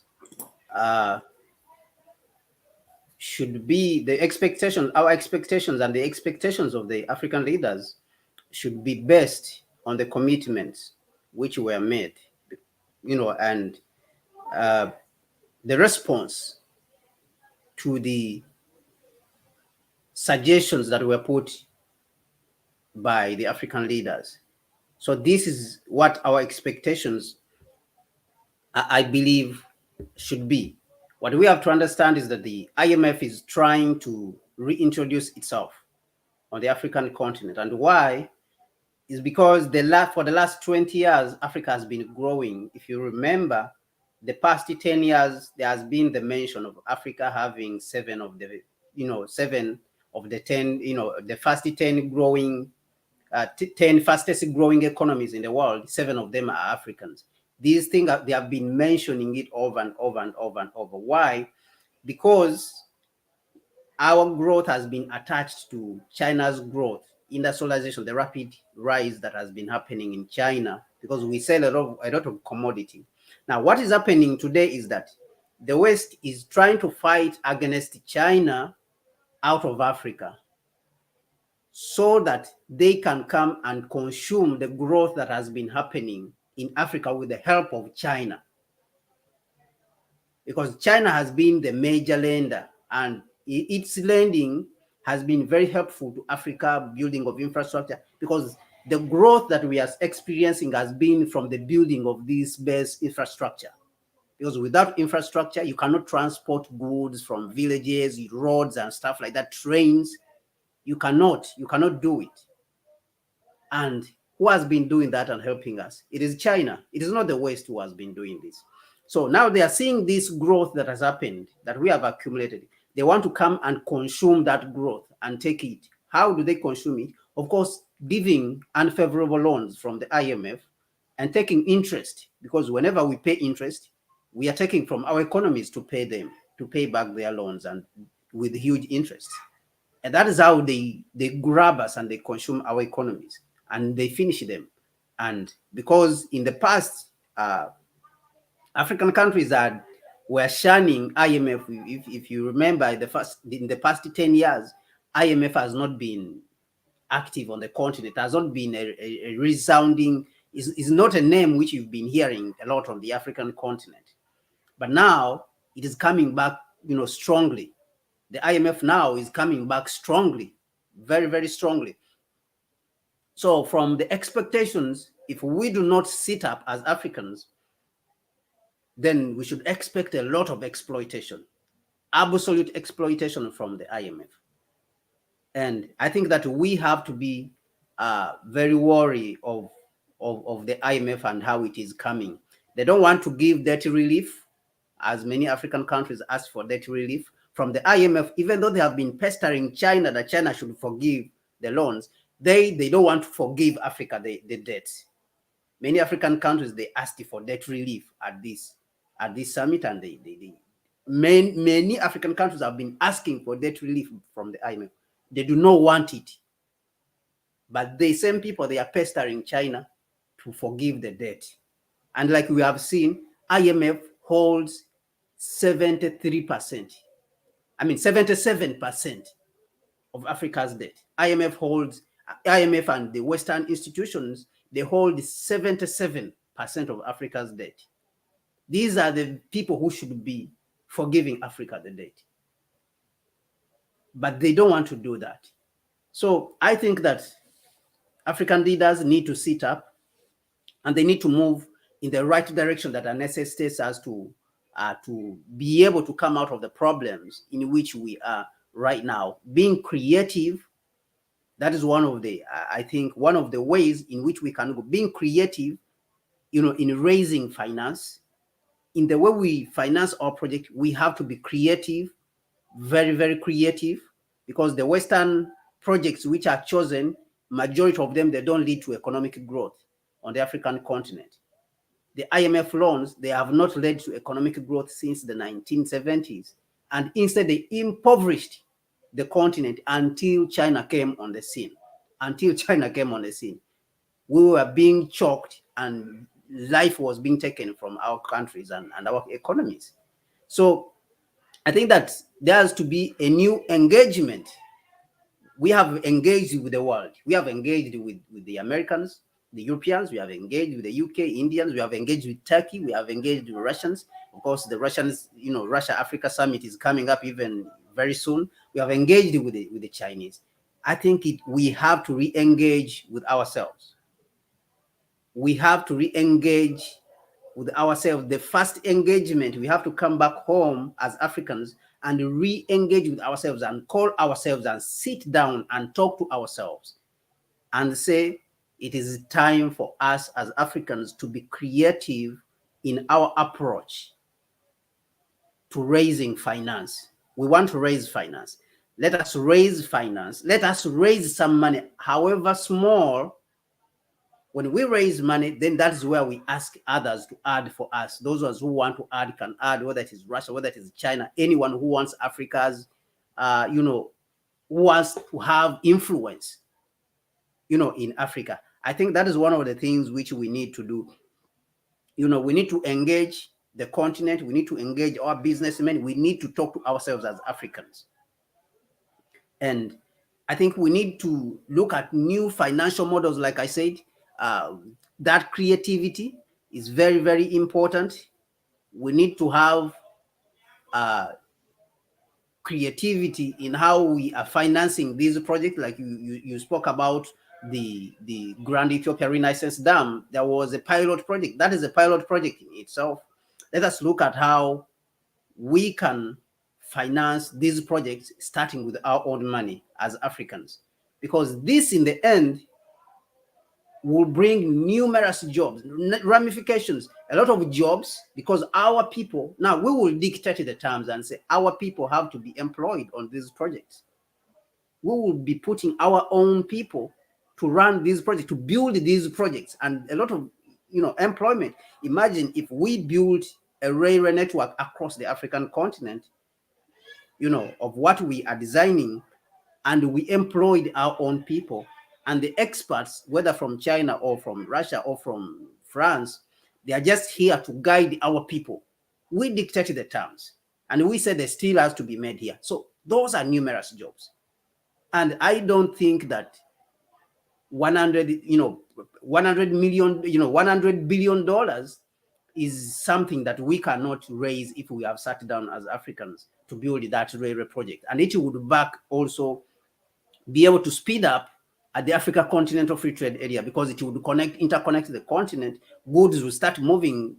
should be the expectation, our expectations and the expectations of the African leaders should be based on the commitments which were made, and the response to the suggestions that were put by the African leaders. So this is what our expectations, I believe, should be. What we have to understand is that the IMF is trying to reintroduce itself on the African continent. And why? Is because for the last 20 years, Africa has been growing. If you remember, the past 10 years, there has been the mention of Africa having seven of the 10, the first 10 growing, 10 fastest growing economies in the world. 7 of them are Africans. These things, they have been mentioning it over and over and over and over. Why? Because our growth has been attached to China's growth, industrialization, the rapid rise that has been happening in China, because we sell a lot of commodity. Now, what is happening today is that the West is trying to fight against China out of Africa, so that they can come and consume the growth that has been happening in Africa with the help of China. Because China has been the major lender, and its lending has been very helpful to Africa building of infrastructure, because the growth that we are experiencing has been from the building of this base infrastructure. Because without infrastructure, you cannot transport goods from villages, roads and stuff like that, trains. You cannot do it. And who has been doing that and helping us? It is China. It is not the West who has been doing this. So now they are seeing this growth that has happened, that we have accumulated. They want to come and consume that growth and take it. How do they consume it? Of course, giving unfavorable loans from the IMF and taking interest, because whenever we pay interest, we are taking from our economies to pay them, to pay back their loans, and with huge interest. And that is how they grab us and they consume our economies and they finish them. And because in the past, African countries were shunning IMF. If you remember, in the past 10 years, IMF has not been active on the continent, has not been a resounding, is not a name which you've been hearing a lot on the African continent. But now it is coming back, strongly. The IMF now is coming back strongly, very, very strongly. So from the expectations, if we do not sit up as Africans, then we should expect a lot of exploitation, absolute exploitation from the IMF. And I think that we have to be very wary of the IMF and how it is coming. They don't want to give debt relief, as many African countries ask for debt relief from the IMF, even though they have been pestering China that China should forgive the loans. They don't want to forgive Africa the debt. Many African countries, they asked for debt relief at this summit, and many African countries have been asking for debt relief from the IMF. They do not want it. But the same people, they are pestering China to forgive the debt. And like we have seen, IMF holds 77% of Africa's debt. IMF and the Western institutions, they hold 77% of Africa's debt. These are the people who should be forgiving Africa the debt. But they don't want to do that. So I think that African leaders need to sit up and they need to move in the right direction that necessitates us to be able to come out of the problems in which we are right now. Being creative, that is one of the ways in which we can go. Being creative, in raising finance, in the way we finance our project, we have to be creative, very, very creative, because the Western projects which are chosen, majority of them, they don't lead to economic growth on the African continent. The IMF loans, they have not led to economic growth since the 1970s. And instead, they impoverished the continent until China came on the scene. We were being choked and life was being taken from our countries and our economies. So I think that there has to be a new engagement. We have engaged with the world. We have engaged with the Americans, the Europeans. We have engaged with the UK, Indians. We have engaged with Turkey. We have engaged with the Russians. Of course, the Russians, Russia-Africa summit is coming up even very soon. We have engaged with the Chinese. I think we have to re-engage with ourselves. We have to re-engage with ourselves. The first engagement, we have to come back home as Africans and re-engage with ourselves and call ourselves and sit down and talk to ourselves and say, it is time for us as Africans to be creative in our approach to raising finance. We want to raise finance. Let us raise finance. Let us raise some money, however small. When we raise money, then that is where we ask others to add for us. Those ones who want to add can add, whether it is Russia, whether it is China, anyone who wants Africa's, who wants to have influence, in Africa. I think that is one of the things which we need to do. We need to engage the continent. We need to engage our businessmen. We need to talk to ourselves as Africans. And I think we need to look at new financial models. Like I said, that creativity is very, very important. We need to have creativity in how we are financing these projects. Like you spoke about the Grand Ethiopia Renaissance Dam. There was a pilot project. That is a pilot project in itself. Let us look at how we can finance these projects, starting with our own money as Africans, because this in the end will bring numerous jobs, ramifications, a lot of jobs, because our people, now we will dictate the terms and say our people have to be employed on these projects. We will be putting our own people to run these projects, to build these projects, and a lot of employment. Imagine if we build a railway network across the African continent, of what we are designing, and we employed our own people, and the experts, whether from China or from Russia or from France, they are just here to guide our people. We dictated the terms, and we said the steel has to be made here. So those are numerous jobs. And I don't think that 100 million, $100 billion is something that we cannot raise if we have sat down as Africans to build that railway project. And it would back also be able to speed up at the Africa Continental Free Trade Area, because it would interconnect the continent. Goods will start moving,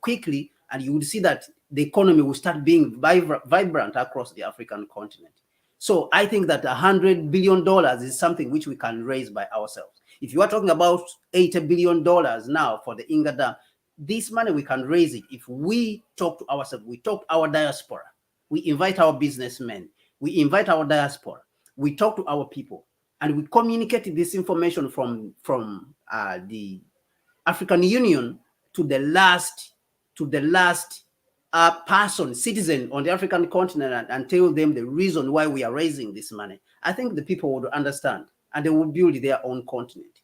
quickly, and you would see that the economy will start being vibrant across the African continent. So I think that $100 billion is something which we can raise by ourselves. If you are talking about $80 billion now for the Inga Dam, this money we can raise it if we talk to ourselves, we talk to our diaspora, we invite our businessmen, we invite our diaspora, we talk to our people, and we communicate this information from the African Union to the last person, citizen on the African continent, and tell them the reason why we are raising this money. I think the people would understand, and they would build their own continent.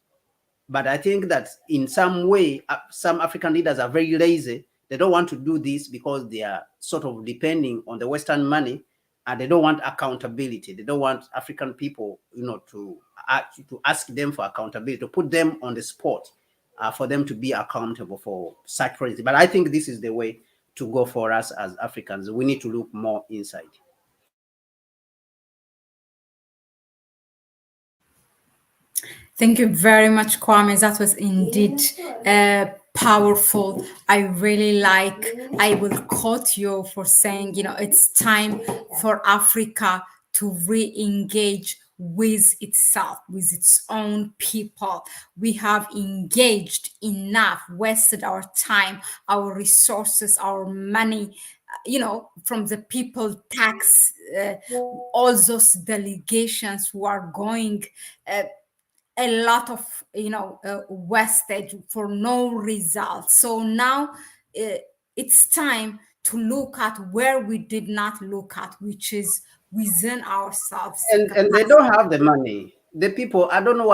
But I think that in some way, some African leaders are very lazy. They don't want to do this because they are sort of depending on the Western money, and they don't want accountability. They don't want African people, to ask them for accountability, to put them on the spot, for them to be accountable for such projects. But I think this is the way to go for us as Africans. We need to look more inside. Thank you very much, Kwame. That was indeed powerful. I really like, I will quote you for saying, it's time for Africa to re-engage with itself, with its own people. We have engaged enough, wasted our time, our resources, our money, from the people tax, all those delegations who are going, a lot of wastage for no result. So now it's time to look at where we did not look at, which is within ourselves. And they don't have the money. The people, I don't know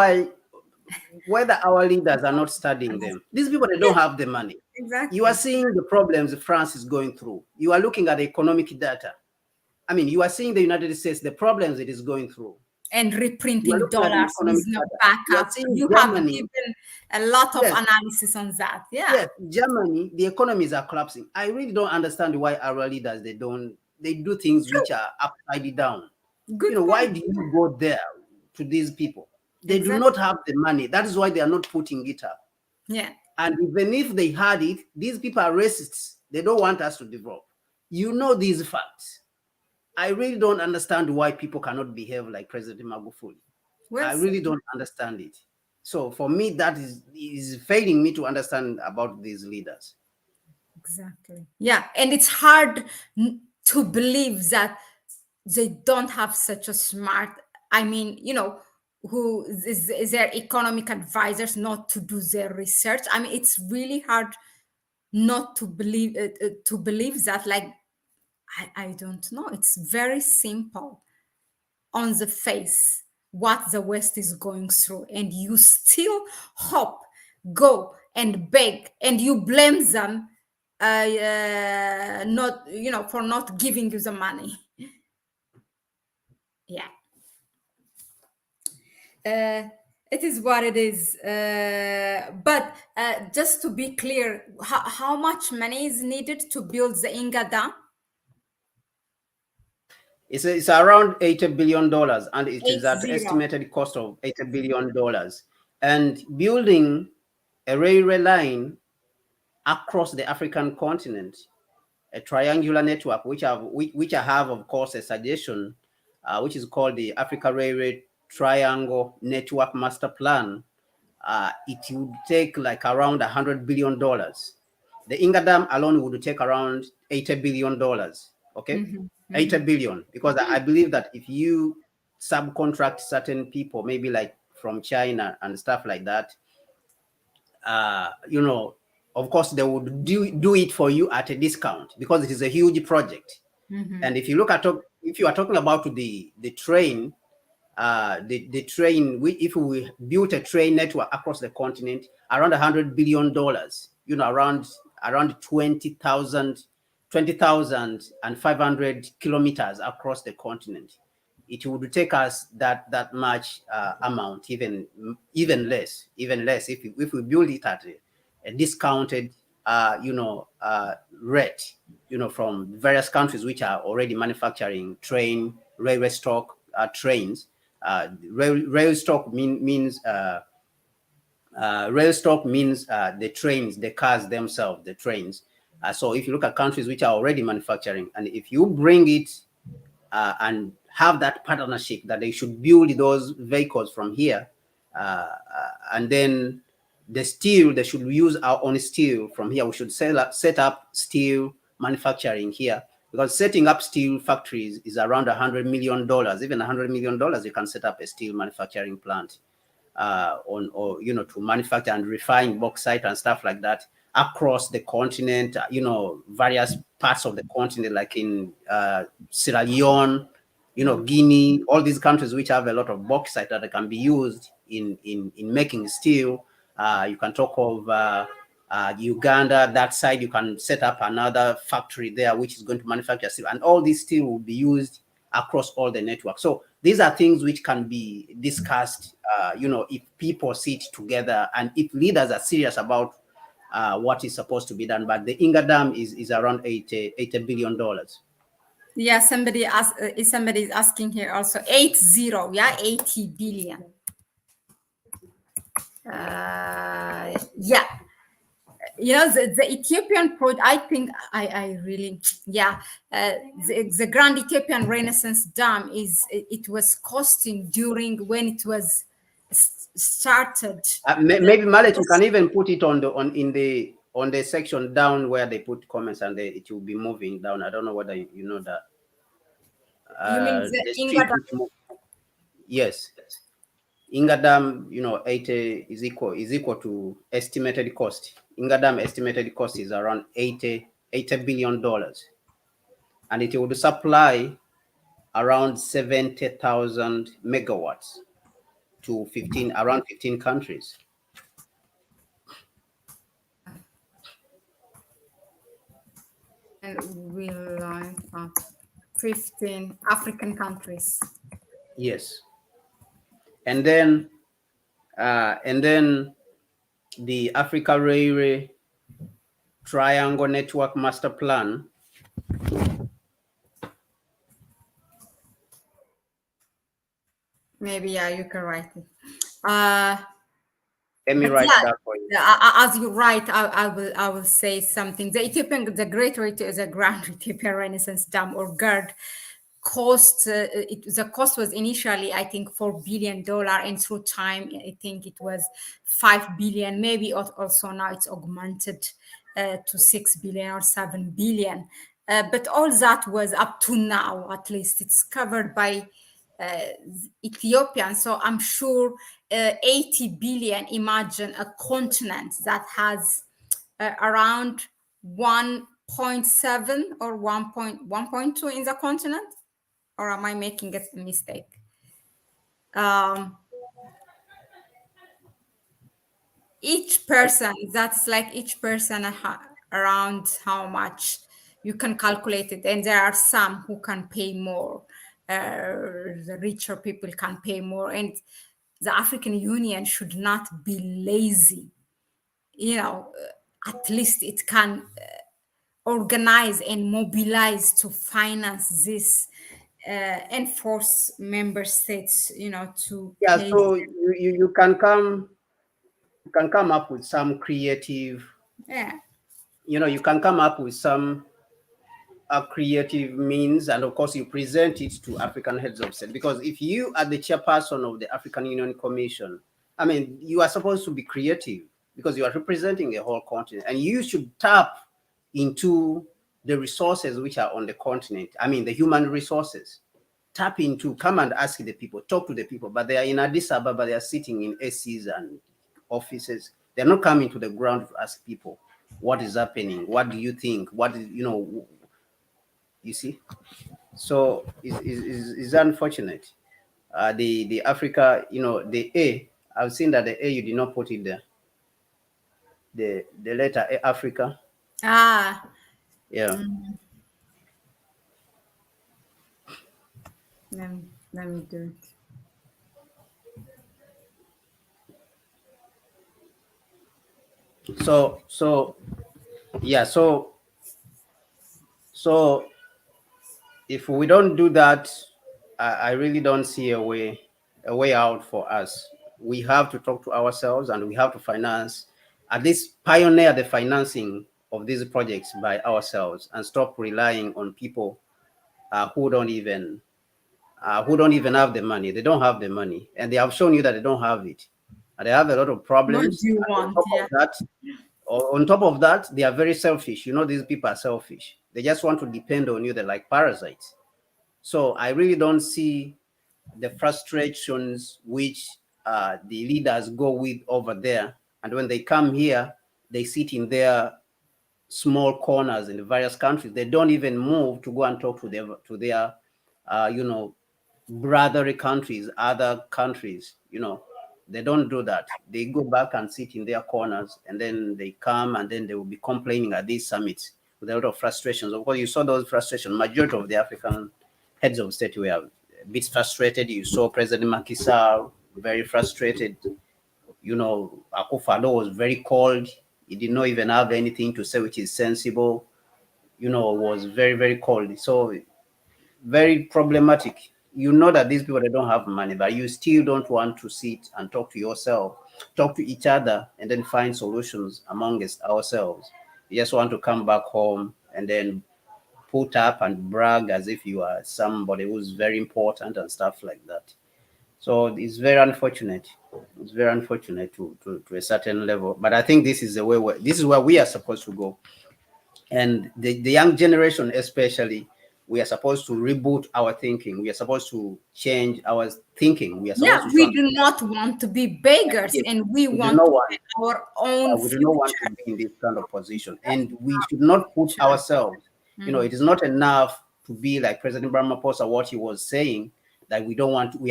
whether our leaders are not studying them. These people, they don't have the money. Exactly. You are seeing the problems France is going through. You are looking at the economic data. I mean, you are seeing the United States, the problems it is going through. And reprinting dollars with no backup. You have given a lot of analysis on that. Yeah. Yes, Germany, the economies are collapsing. I really don't understand why our leaders, they do things which are upside down. Good why do you go there to these people? They do not have the money. That is why they are not putting it up. Yeah. And even if they had it, these people are racists. They don't want us to develop. These facts. I really don't understand why people cannot behave like President Magufuli. I really don't understand it. So for me, that is failing me to understand about these leaders. Exactly. Yeah. And it's hard to believe that they don't have such a smart, who is their economic advisors not to do their research. I mean, it's really hard not to believe that, like, I don't know. It's very simple on the face what the West is going through, and you still hope, go and beg, and you blame them not for not giving you the money. Yeah. It is what it is. But just to be clear, how much money is needed to build the Inga Dam? It's around $80 billion, and it is at estimated cost of $80 billion. And building a railway line across the African continent a triangular network, which I have, of course, a suggestion, which is called the Africa Railway Triangle Network Master Plan. It would take like around $100 billion. The Inga Dam alone would take around $80 billion. Okay, Mm-hmm. 80 Mm-hmm. billion. Because I believe that if you subcontract certain people, maybe like from China and stuff like that, you know, of course they would do it for you at a discount because it is a huge project. Mm-hmm. And if you look at, if you are talking about the train, the train, if we built a train network across the continent, around $100 billion, you know, around 20,500 kilometers across the continent, it would take us that much amount, even less, if we build it at a discounted rate, you know, from various countries which are already manufacturing railway stock trains. Rail stock means rail stock means the trains, the cars themselves, the trains. So if you look at countries which are already manufacturing, and if you bring it and have that partnership that they should build those vehicles from here, and then the steel, they should use our own steel from here. We should set up steel manufacturing here, because setting up steel factories is around $100 million. Even $100 million, you can set up a steel manufacturing plant or you know, to manufacture and refine bauxite and stuff like that across the continent. You know, various parts of the continent, like in Sierra Leone, you know, Guinea, all these countries which have a lot of bauxite that can be used in making steel. You can talk of Uganda, that side. You can set up another factory there which is going to manufacture steel, and all this steel will be used across all the network. So these are things which can be discussed, you know, if people sit together and if leaders are serious about what is supposed to be done. But the Inga Dam is around $80 billion. Yeah, somebody is asking here also 80, yeah, 80 billion. Yeah, you know, the Ethiopian project, I think I really, yeah, the Grand Ethiopian Renaissance Dam it was costing during when it was started. Maybe Mallet, you can even put it on the section down where they put comments, and it will be moving down. I don't know whether you know that. You mean the The Inga street which yes, Inga Dam, you know, 80 is equal to estimated cost. Inga Dam estimated cost is around $80 billion, and it would supply around 70,000 megawatts to around 15 countries. and will line up 15 African countries. Yes, and then the Africa Railway Triangle Network Master Plan. Maybe, yeah, you can write it. Let me But write yeah, that for you. as you write, I will say something. The Great the Grand Ethiopian Renaissance Dam, or GERD, the cost was initially, I think, $4 billion, and through time I think it was 5 billion. Maybe also now it's augmented to 6 billion or 7 billion. But all that was up to now, at least it's covered by Ethiopian. So I'm sure 80 billion. Imagine a continent that has around 1.7 or 1.2 in the continent, or am I making a mistake? Each person, that's like each person around how much you can calculate it, and there are some who can pay more. The richer people can pay more, and the African Union should not be lazy. You know, at least it can organize and mobilize to finance this and force member states, you know, to Yeah, pay. so you can come up with some creative, Yeah. you know, you can come up with some a creative means, and of course you present it to African heads of state. Because if you are the chairperson of the African Union Commission, I mean, you are supposed to be creative because you are representing a whole continent, and you should tap into the resources which are on the continent. I mean, the human resources. Tap into, come and ask the people, talk to the people. But they are in Addis Ababa, they are sitting in ACs and offices. They're not coming to the ground to ask people what is happening, what do you think, what is, you see. So it's unfortunate. The Africa, the A, I've seen that the A, you did not put it there. The letter A, Africa. Ah, Yeah. let me do it. So yeah, so if we don't do that, I really don't see a way out for us. We have to talk to ourselves, and we have to finance, at least pioneer the financing of these projects by ourselves, and stop relying on people who don't even have the money. They don't have the money, and they have shown you that they don't have it. And they have a lot of What problems. do you And on want? top Yeah. of that, they are very selfish. These people are selfish. They just want to depend on you. They're like parasites. So I really don't see the frustrations which the leaders go with over there. And when they come here, they sit in their small corners in the various countries. They don't even move to go and talk to their brotherly countries, other countries. They don't do that. They go back and sit in their corners, and then they come, and then they will be complaining at these summits with a lot of frustrations. Of course, you saw those frustrations. Majority of the African heads of state were a bit frustrated. You saw President Macky Sall very frustrated. Akufo-Addo was very cold. He did not even have anything to say which is sensible. Was very, very cold. So very problematic. You know that these people, they don't have money, but you still don't want to sit and talk to yourself, talk to each other, and then find solutions amongst ourselves. You just want to come back home and then put up and brag as if you are somebody who's very important and stuff like that. So it's very unfortunate. It's very unfortunate to a certain level. But I think this is the way. This is where we are supposed to go. And the young generation, especially, we are supposed to reboot our thinking. We are supposed to change our thinking. We are Yeah, supposed to we do not want to be beggars, yes, and we we do want not to want have our own we do not want to future. be in this kind of position, and we should not put ourselves. It is not enough to be like President Ramaphosa, what he was saying, that we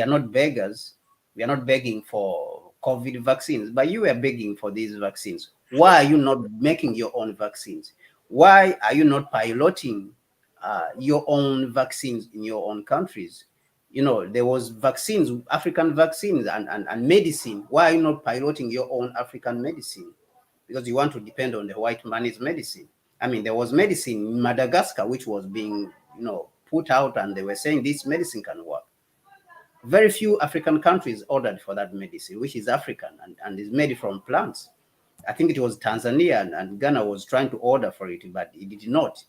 are not beggars. We are not begging for COVID vaccines, but you are begging for these vaccines. Why are you not making your own vaccines? Why are you not piloting your own vaccines in your own countries? There was vaccines, African vaccines, and medicine. Why are you not piloting your own African medicine? Because you want to depend on the white man's medicine. I mean, there was medicine in Madagascar which was being, put out, and they were saying this medicine can work. Very few African countries ordered for that medicine, which is African and is made from plants. I think it was Tanzania and Ghana was trying to order for it, but it did not.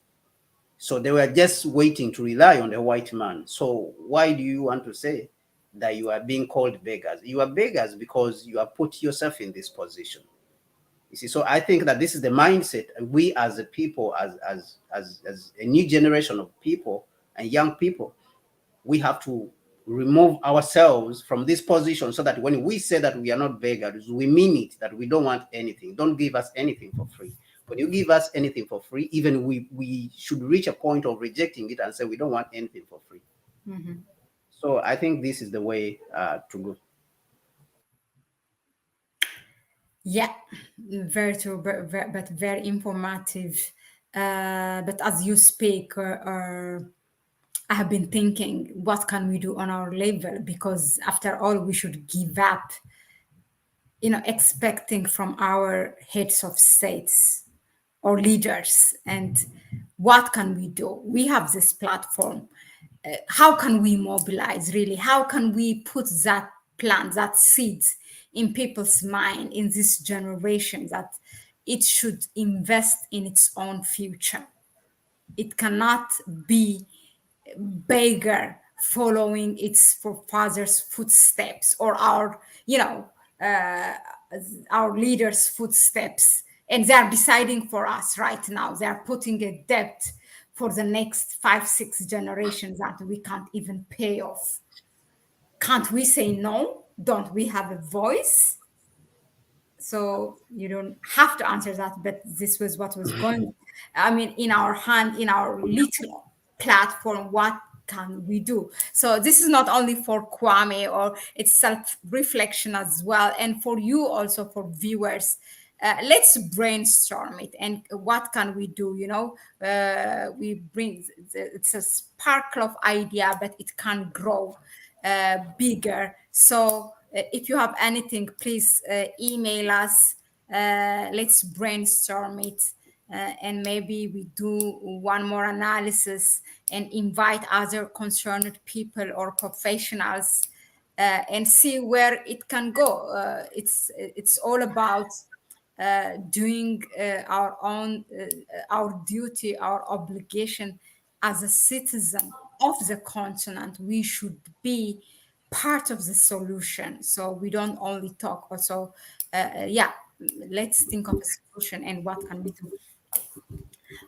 So they were just waiting to rely on the white man. So why do you want to say that you are being called beggars? You are beggars because you have put yourself in this position. You see, so I think that this is the mindset, and we as a people, as a new generation of people and young people, we have to remove ourselves from this position, so that when we say that we are not beggars, we mean it, that we don't want anything. Don't give us anything for free. When you give us anything for free, even we should reach a point of rejecting it and say we don't want anything for free. So I think this is the way to go. Yeah, very true, but very informative. But as you speak, I have been thinking, what can we do on our level? Because after all, we should give up, expecting from our heads of states or leaders. And what can we do? We have this platform. How can we mobilize, really? How can we put that plant, that seeds in people's mind in this generation, that it should invest in its own future? It cannot be beggar following its forefathers' footsteps or our, uh, our leaders' footsteps. And they are deciding for us right now. They are putting a debt for the next 5, 6 generations that we can't even pay off. Can't we say no? Don't we have a voice? So you don't have to answer that, but this was what was going, I mean, in our hand, in our little platform. What can we do? So this is not only for Kwame, or it's self-reflection as well, and for you also, for viewers. Let's brainstorm it, and what can we do? We bring, it's a sparkle of idea, but it can grow bigger. So if you have anything, please email us. Let's brainstorm it. And maybe we do one more analysis and invite other concerned people or professionals, and see where it can go. It's all about doing our duty, our obligation as a citizen of the continent. We should be part of the solution. So we don't only talk. Also, yeah, let's think of a solution and what can we do.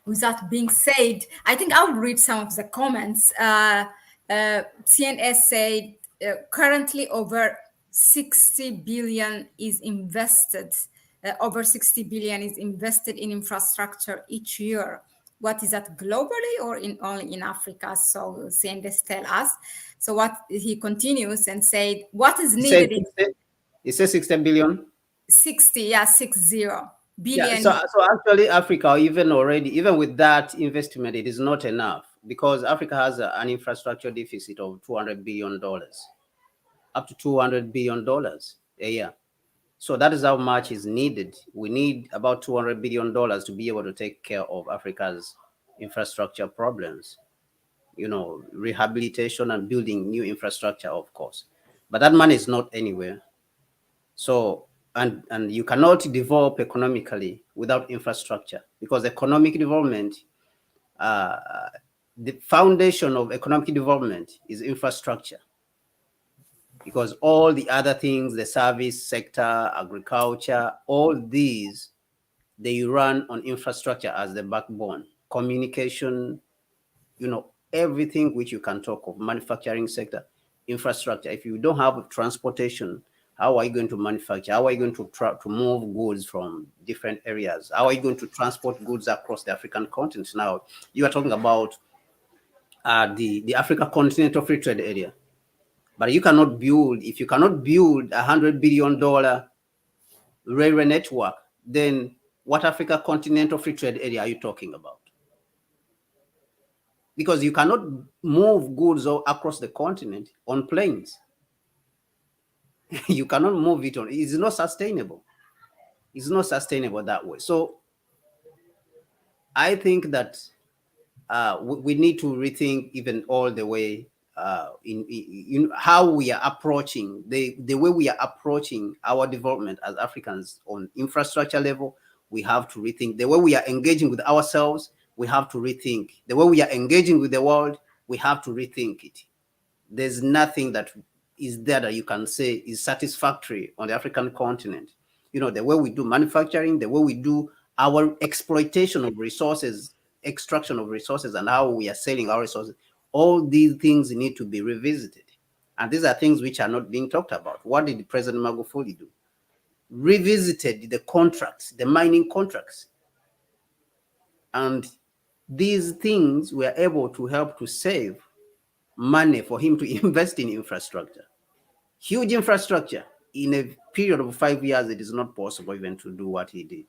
With that being said, I think I'll read some of the comments. CNS said currently over 60 billion is invested. Over 60 billion is invested in infrastructure each year. What is that, globally or in only in Africa? So CNS tell us. So what he continues and said, what is He said, needed in he said 60 billion. 60, yeah, 60 Yeah, billion. so actually Africa, even with that investment, it is not enough because Africa has an infrastructure deficit of $200 billion, up to $200 billion a year. So that is how much is needed. We need about $200 billion to be able to take care of Africa's infrastructure problems, rehabilitation and building new infrastructure, of course. But that money is not anywhere. So, and you cannot develop economically without infrastructure, because economic development, uh, the foundation of economic development is infrastructure, because all the other things, the service sector, agriculture, all these, they run on infrastructure as the backbone. Communication, everything which you can talk of, manufacturing sector, infrastructure. If you don't have transportation, how are you going to manufacture? How are you going to move goods from different areas? How are you going to transport goods across the African continent? Now, you are talking about the Africa Continental Free Trade Area. But if you cannot build $100 billion railway network, then what Africa Continental Free Trade Area are you talking about? Because you cannot move goods across the continent on planes. You cannot move it on. It's not sustainable. It's not sustainable that way. So I think that we need to rethink even all the way in how we are approaching the way we are approaching our development as Africans on infrastructure level. We have to rethink the way we are engaging with ourselves. We have to rethink the way we are engaging with the world. We have to rethink it. There's nothing that is there that you can say is satisfactory on the African continent. The way we do manufacturing, the way we do our exploitation of resources, extraction of resources, and how we are selling our resources, all these things need to be revisited. And these are things which are not being talked about. What did President Magufuli do? Revisited the contracts, the mining contracts. And these things were able to help to save money for him to invest in infrastructure. Huge infrastructure. In a period of 5 years, it is not possible even to do what he did.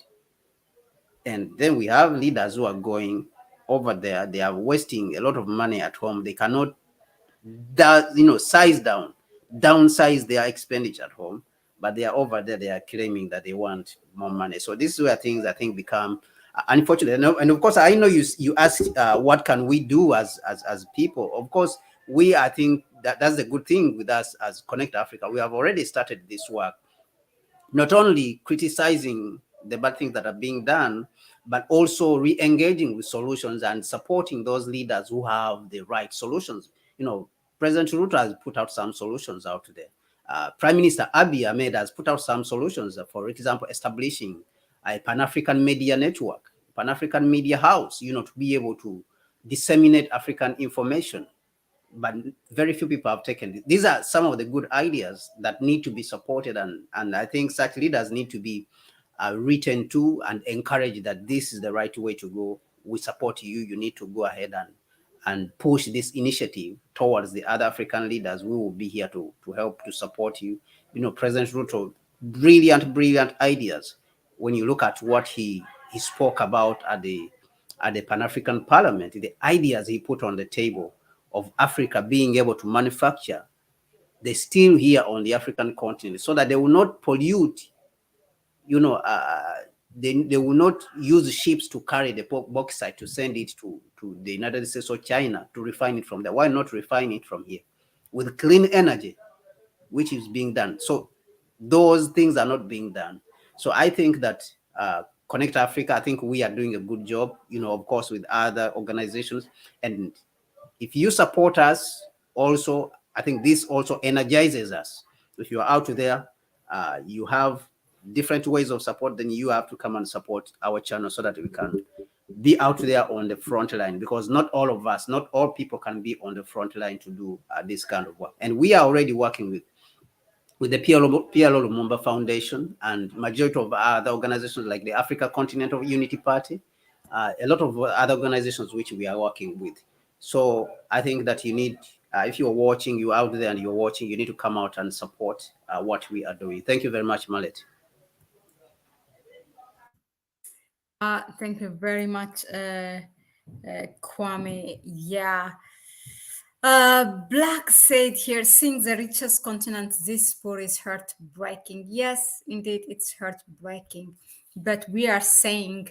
And then we have leaders who are going over there. They are wasting a lot of money at home. They cannot, downsize their expenditure at home, but they are over there. They are claiming that they want more money. So this is where things, I think, become unfortunate. And of course, I know you asked what can we do as people. Of course, I think that's the good thing with us as Connect Africa. We have already started this work, not only criticizing the bad things that are being done, but also re-engaging with solutions and supporting those leaders who have the right solutions. President Ruto has put out some solutions out there. Prime Minister Abiy Ahmed has put out some solutions, for example, establishing a Pan-African media network, Pan-African media house, to be able to disseminate African information. But very few people have taken it. These are some of the good ideas that need to be supported, and I think such leaders need to be written to and encouraged that this is the right way to go. We support you. You need to go ahead and push this initiative towards the other African leaders. We will be here to help to support you. President Ruto, brilliant ideas. When you look at what he spoke about at the Pan-African Parliament, the ideas he put on the table of Africa being able to manufacture the steel here on the African continent, so that they will not pollute. They will not use ships to carry the bauxite to send it to the United States or China to refine it from there. Why not refine it from here with clean energy, which is being done? So those things are not being done. So I think that Connect Africa, I think we are doing a good job, of course, with other organizations. And if you support us also, I think this also energizes us. If you are out there, you have different ways of support, then you have to come and support our channel so that we can be out there on the front line, because not all of us, not all people can be on the front line to do this kind of work. And we are already working with the PLO Lumumba Foundation and majority of other organizations like the Africa Continental Unity Party, a lot of other organizations which we are working with. So I think that you need, if you're watching, you're out there and you're watching, you need to come out and support what we are doing. Thank you very much, Mahlet. Thank you very much, Kwame. Yeah. Black said here, seeing the richest continent, this poor is heartbreaking. Yes, indeed, it's heartbreaking. But we are saying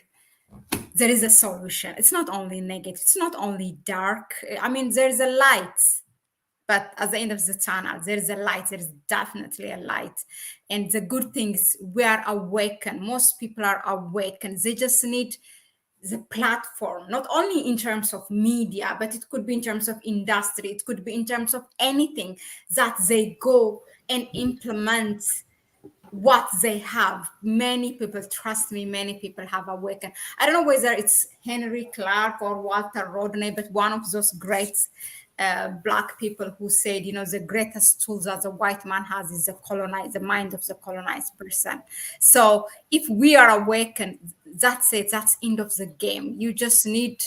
there is a solution. It's not only negative, it's not only dark. I mean, there's a light, but at the end of the tunnel, there is a light. There is definitely a light. And the good thing is we are awakened. Most people are awakened. They just need the platform, not only in terms of media, but it could be in terms of industry. It could be in terms of anything that they go and implement what they have. Many people, trust me, many people have awakened. I don't know whether it's Henry Clark or Walter Rodney, but one of those great Black people who said, the greatest tools that the white man has is the mind of the colonized person. So if we are awakened, that's it. That's end of the game. You just need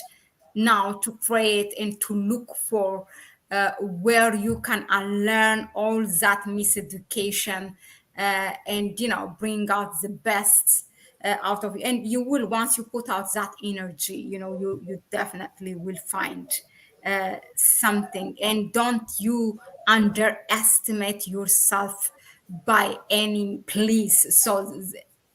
now to create and to look for where you can unlearn all that miseducation and bring out the best out of it. And you will, once you put out that energy, you definitely will find something. And don't you underestimate yourself by any please. So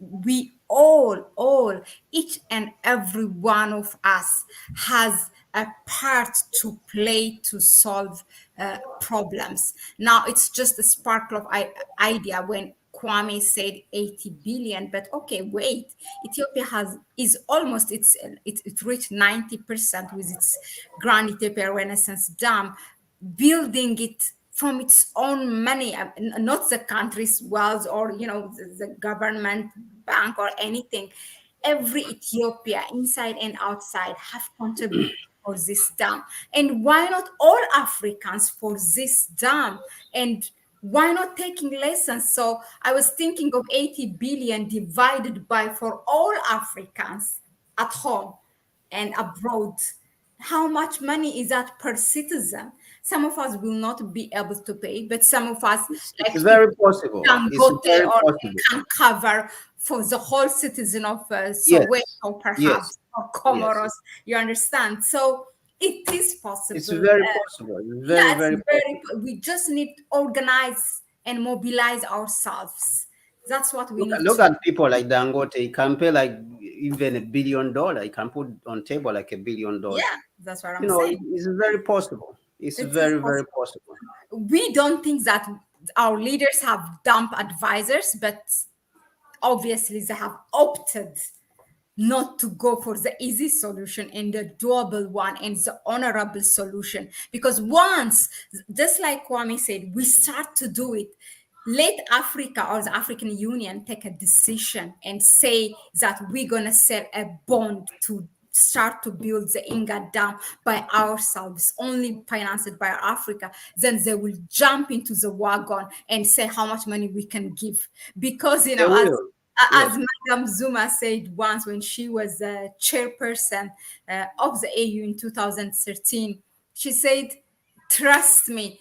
we all, each and every one of us has a part to play to solve problems. Now it's just a sparkle of idea when Kwame said 80 billion, but okay, wait. Ethiopia is almost it reached 90% with its Grand Ethiopia Renaissance Dam, building it from its own money, not the country's wealth or the government bank or anything. Every Ethiopia, inside and outside, have contributed for this dam. And why not all Africans for this dam? And why not taking lessons? So I was thinking of 80 billion divided by for all Africans at home and abroad. How much money is that per citizen? Some of us will not be able to pay, but some of us, like It's very possible. can It's go there very or possible. can cover for the whole citizen of Yes, Soweto, yes, perhaps, or yes. Comoros. You understand? So it is It's possible. very possible. It's Yeah, very, it's very very. possible. We just need to organize and mobilize ourselves. That's what we need Look to. at people like Dangote. He can pay like even $1 billion. He can put on table like $1 billion. Yeah, that's what I'm saying. It's very possible. It's It is very, very possible. possible. We don't think that our leaders have dumb advisors, but obviously they have opted not to go for the easy solution and the doable one and the honorable solution. Because once, just like Kwame said, we start to do it, let Africa or the African Union take a decision and say that we're going to sell a bond to start to build the Inga Dam by ourselves, only financed by Africa, then they will jump into the wagon and say how much money we can give. Because, They will. as Yes. Madam Zuma said once when she was the chairperson of the AU in 2013, she said, trust me,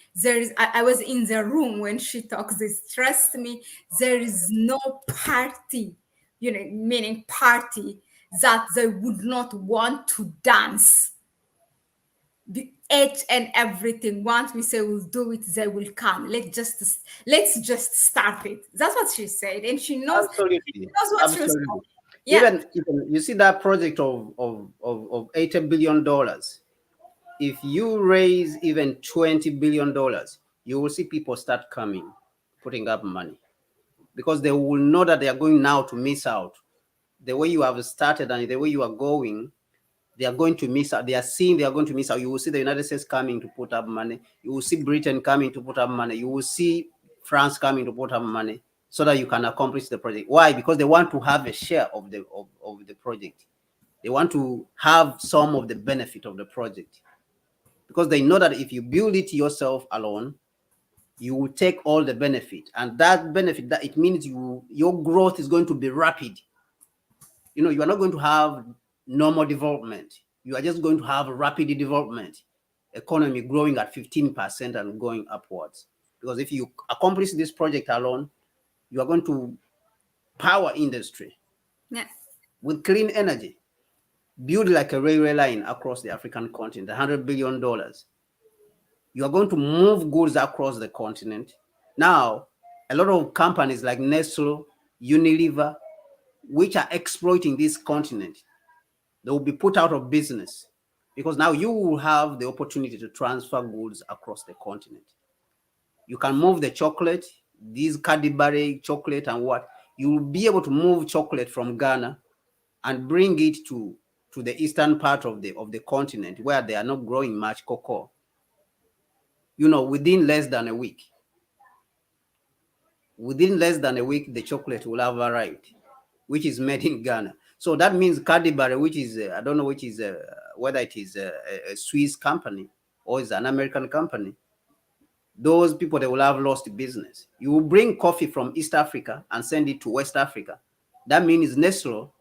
I was in the room when she talks this, trust me, there is no party, meaning party, that they would not want to dance each and everything. Once we say we'll do it, they will come. Let's just start it. That's what she said, and Absolutely. knows what she was Absolutely. talking. Yeah. Even you see that project of $80 billion. If you raise even $20 billion, you will see people start coming, putting up money, because they will know that they are going now to miss out. The way you have started and the way you are going, they are going to miss out. They are seeing they are going to miss out. You will see the United States coming to put up money. You will see Britain coming to put up money. You will see France coming to put up money so that you can accomplish the project. Why? Because they want to have a share of the project. They want to have some of the benefit of the project, because they know that if you build it yourself alone, you will take all the benefit, and that benefit, that it means your growth is going to be rapid. You are not going to have normal development. You are just going to have rapid development, economy growing at 15% and going upwards. Because if you accomplish this project alone, you are going to power industry Yeah. with clean energy, build like a railway line across the African continent, $100 billion. You are going to move goods across the continent. Now, a lot of companies like Nestle, Unilever, which are exploiting this continent, they will be put out of business, because now you will have the opportunity to transfer goods across the continent. You can move the chocolate, these Cadbury chocolate and what, you will be able to move chocolate from Ghana and bring it to the eastern part of the continent, where they are not growing much cocoa, within less than a week. Within less than a week, the chocolate will have arrived, which is made in Ghana. So that means Cadbury, which is, I don't know which is, whether it is a Swiss company or is an American company, those people, they will have lost business. You will bring coffee from East Africa and send it to West Africa. That means Nestle,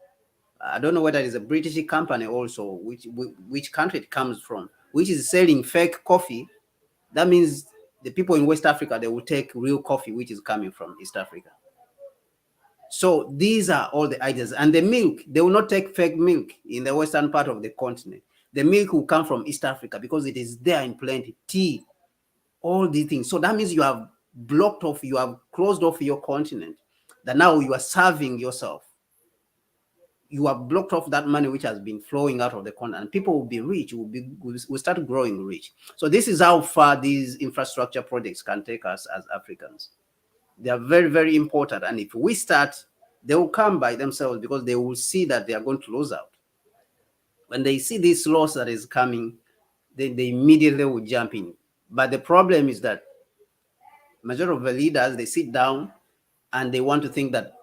I don't know whether it is a British company also, which country it comes from, which is selling fake coffee. That means the people in West Africa, they will take real coffee, which is coming from East Africa. So these are all the ideas. And the milk, they will not take fake milk in the western part of the continent. The milk will come from East Africa because it is there in plenty. Tea, all these things. So that means you have blocked off, you have closed off your continent, that now you are serving yourself. You have blocked off that money which has been flowing out of the continent, and people will be rich, will start growing rich. So this is how far these infrastructure projects can take us as Africans. They are very, very important. And if we start, they will come by themselves, because they will see that they are going to lose out. When they see this loss that is coming, they immediately will jump in. But the problem is that majority of the leaders, they sit down and they want to think that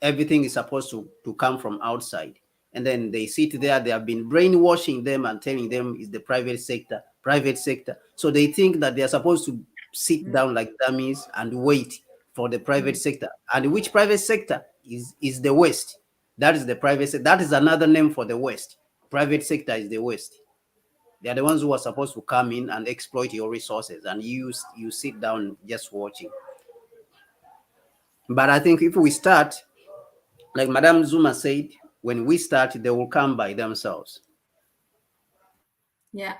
everything is supposed to come from outside. And then they sit there, they have been brainwashing them and telling them it's the private sector, private sector. So they think that they are supposed to sit down like dummies and wait for the private sector. And which private sector is the West? That is the private sector. That is another name for the West. Private sector is the West. They are the ones who are supposed to come in and exploit your resources, and you sit down just watching. But I think if we start, like Madame Zuma said, when we start, they will come by themselves. Yeah.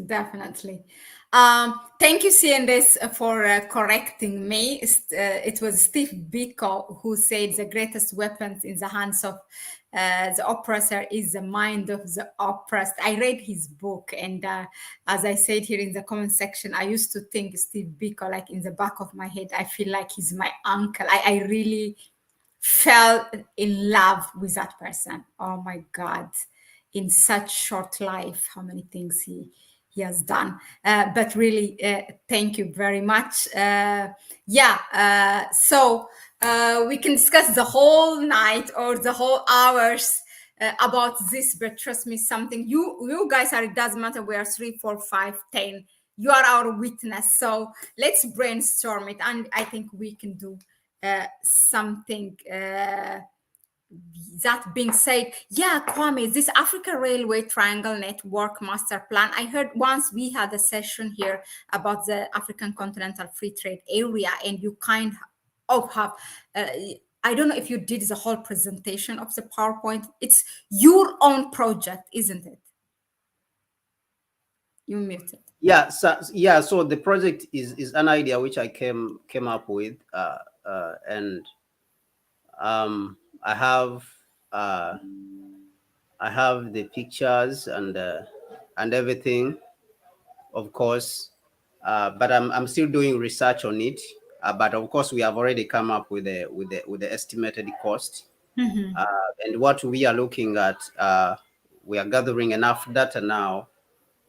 Definitely. Thank you, CNS, for correcting me. It was Steve Biko who said the greatest weapons in the hands of the oppressor is the mind of the oppressed. I read his book, and as I said here in the comment section, I used to think Steve Biko, like in the back of my head, I feel like he's my uncle. I really fell in love with that person. Oh my God. In such short life, how many things he has done. But really, thank you very much. So we can discuss the whole night or the whole hours about this, but trust me, something you guys are, it doesn't matter, we are 3, 4, 5, 10. You are our witness. So let's brainstorm it. And I think we can do something. That being said, yeah, Kwame, this Africa Railway Triangle Network Master Plan, I heard once we had a session here about the African Continental Free Trade Area, and you kind of have, I don't know if you did the whole presentation of the PowerPoint. It's your own project, isn't it? You muted. Yeah, so the project is an idea which I came up with, and I have the pictures and everything, of course, but I'm still doing research on it. But of course, we have already come up with the estimated cost, and what we are looking at. We are gathering enough data now.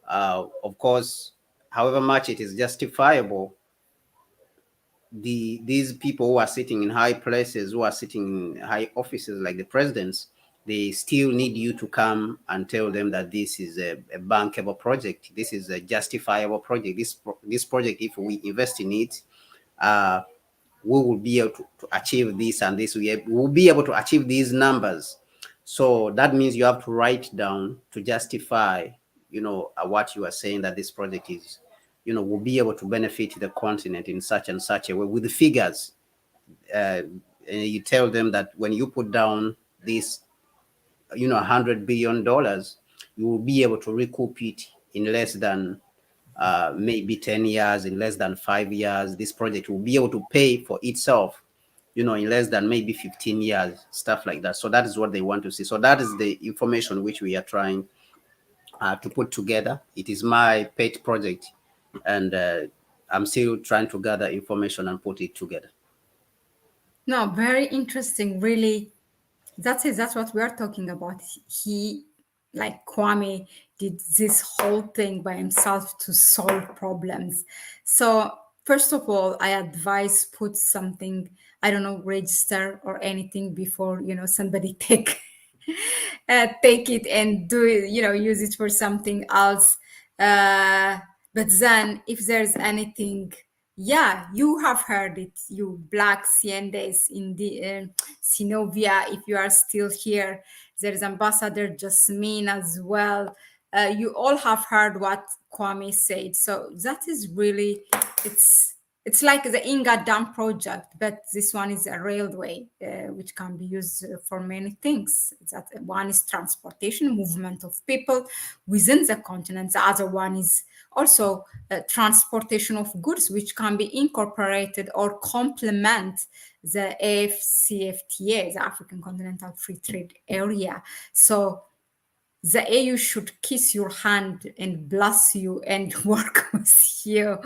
Of course, however much it is justifiable, these people who are sitting in high places, who are sitting in high offices like the presidents, they still need you to come and tell them that this is a bankable project. This is a justifiable project. This project, if we invest in it, we will be able to achieve this and this. We will be able to achieve these numbers. So that means you have to write down to justify, what you are saying that this project is, will be able to benefit the continent in such and such a way with the figures. And you tell them that when you put down this, $100 billion, you will be able to recoup it in less than maybe 10 years, in less than 5 years. This project will be able to pay for itself, in less than maybe 15 years, stuff like that. So that is what they want to see. So that is the information which we are trying to put together. It is my pet project, and I'm still trying to gather information and put it together. No, very interesting. Really, that's it. That's what we are talking about. He, like Kwame, did this whole thing by himself to solve problems. So first of all, I advise put something, I don't know, register or anything before somebody take it and do it, use it for something else. But then if there's anything, yeah, you have heard it, you Black Siendes in the Sinovia, if you are still here. There's Ambassador Jasmine as well. You all have heard what Kwame said. So that is really, it's like the Inga Dam project, but this one is a railway, which can be used for many things. That one is transportation, movement of people within the continent. The other one is also transportation of goods, which can be incorporated or complement the AFCFTA, the African Continental Free Trade Area. So the AU should kiss your hand and bless you and work with you.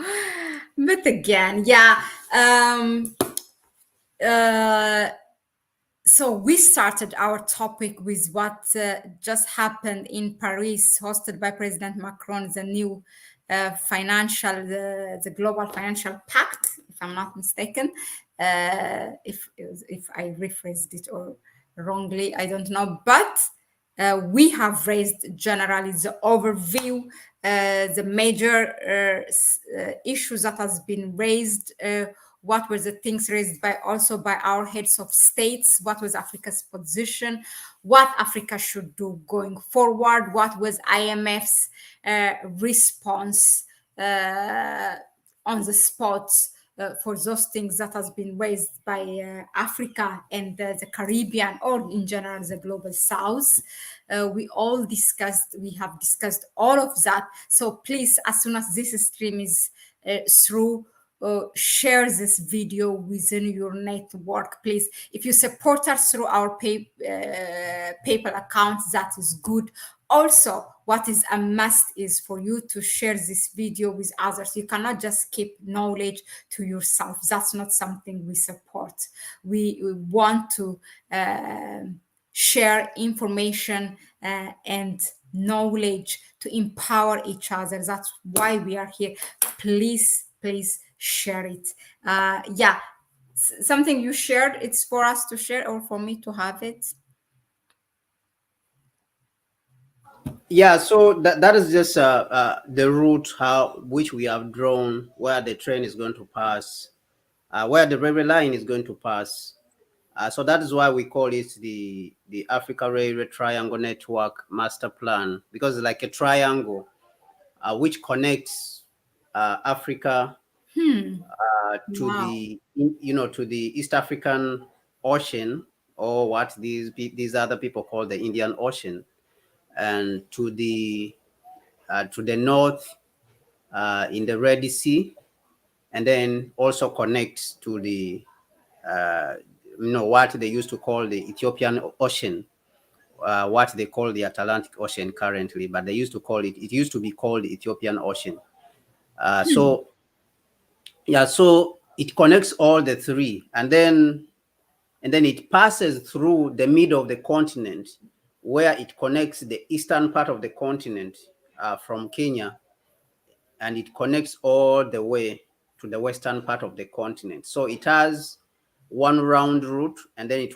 But again, yeah. So we started our topic with what just happened in Paris, hosted by President Macron, the new the global financial pact, if I'm not mistaken. If I rephrased it or wrongly, I don't know. But we have raised generally the overview, the major issues that has been raised. What were the things raised by our heads of states? What was Africa's position? What Africa should do going forward? What was IMF's response on the spot for those things that has been raised by Africa and the Caribbean, or in general the global South? We have discussed all of that. So please, as soon as this stream is through, share this video within your network, please. If you support us through our PayPal account, that is good. Also, what is a must is for you to share this video with others. You cannot just keep knowledge to yourself. That's not something we support. We want to share information and knowledge to empower each other. That's why we are here. Please share it. Yeah, something you shared, it's for us to share or for me to have it? Yeah, so that is just the route which we have drawn, where the train is going to pass, where the railway line is going to pass. So that is why we call it the Africa Railway Triangle Network Master Plan, because it's like a triangle which connects Africa to Wow. to the East African Ocean, or what these other people call the Indian Ocean, and to the north in the Red Sea, and then also connects to the what they used to call the Ethiopian Ocean, what they call the Atlantic Ocean currently, but they used to call it used to be called the Ethiopian Ocean. So yeah, so it connects all the three, and then it passes through the middle of the continent, where it connects the eastern part of the continent from Kenya, and it connects all the way to the western part of the continent. So it has one round route, and then it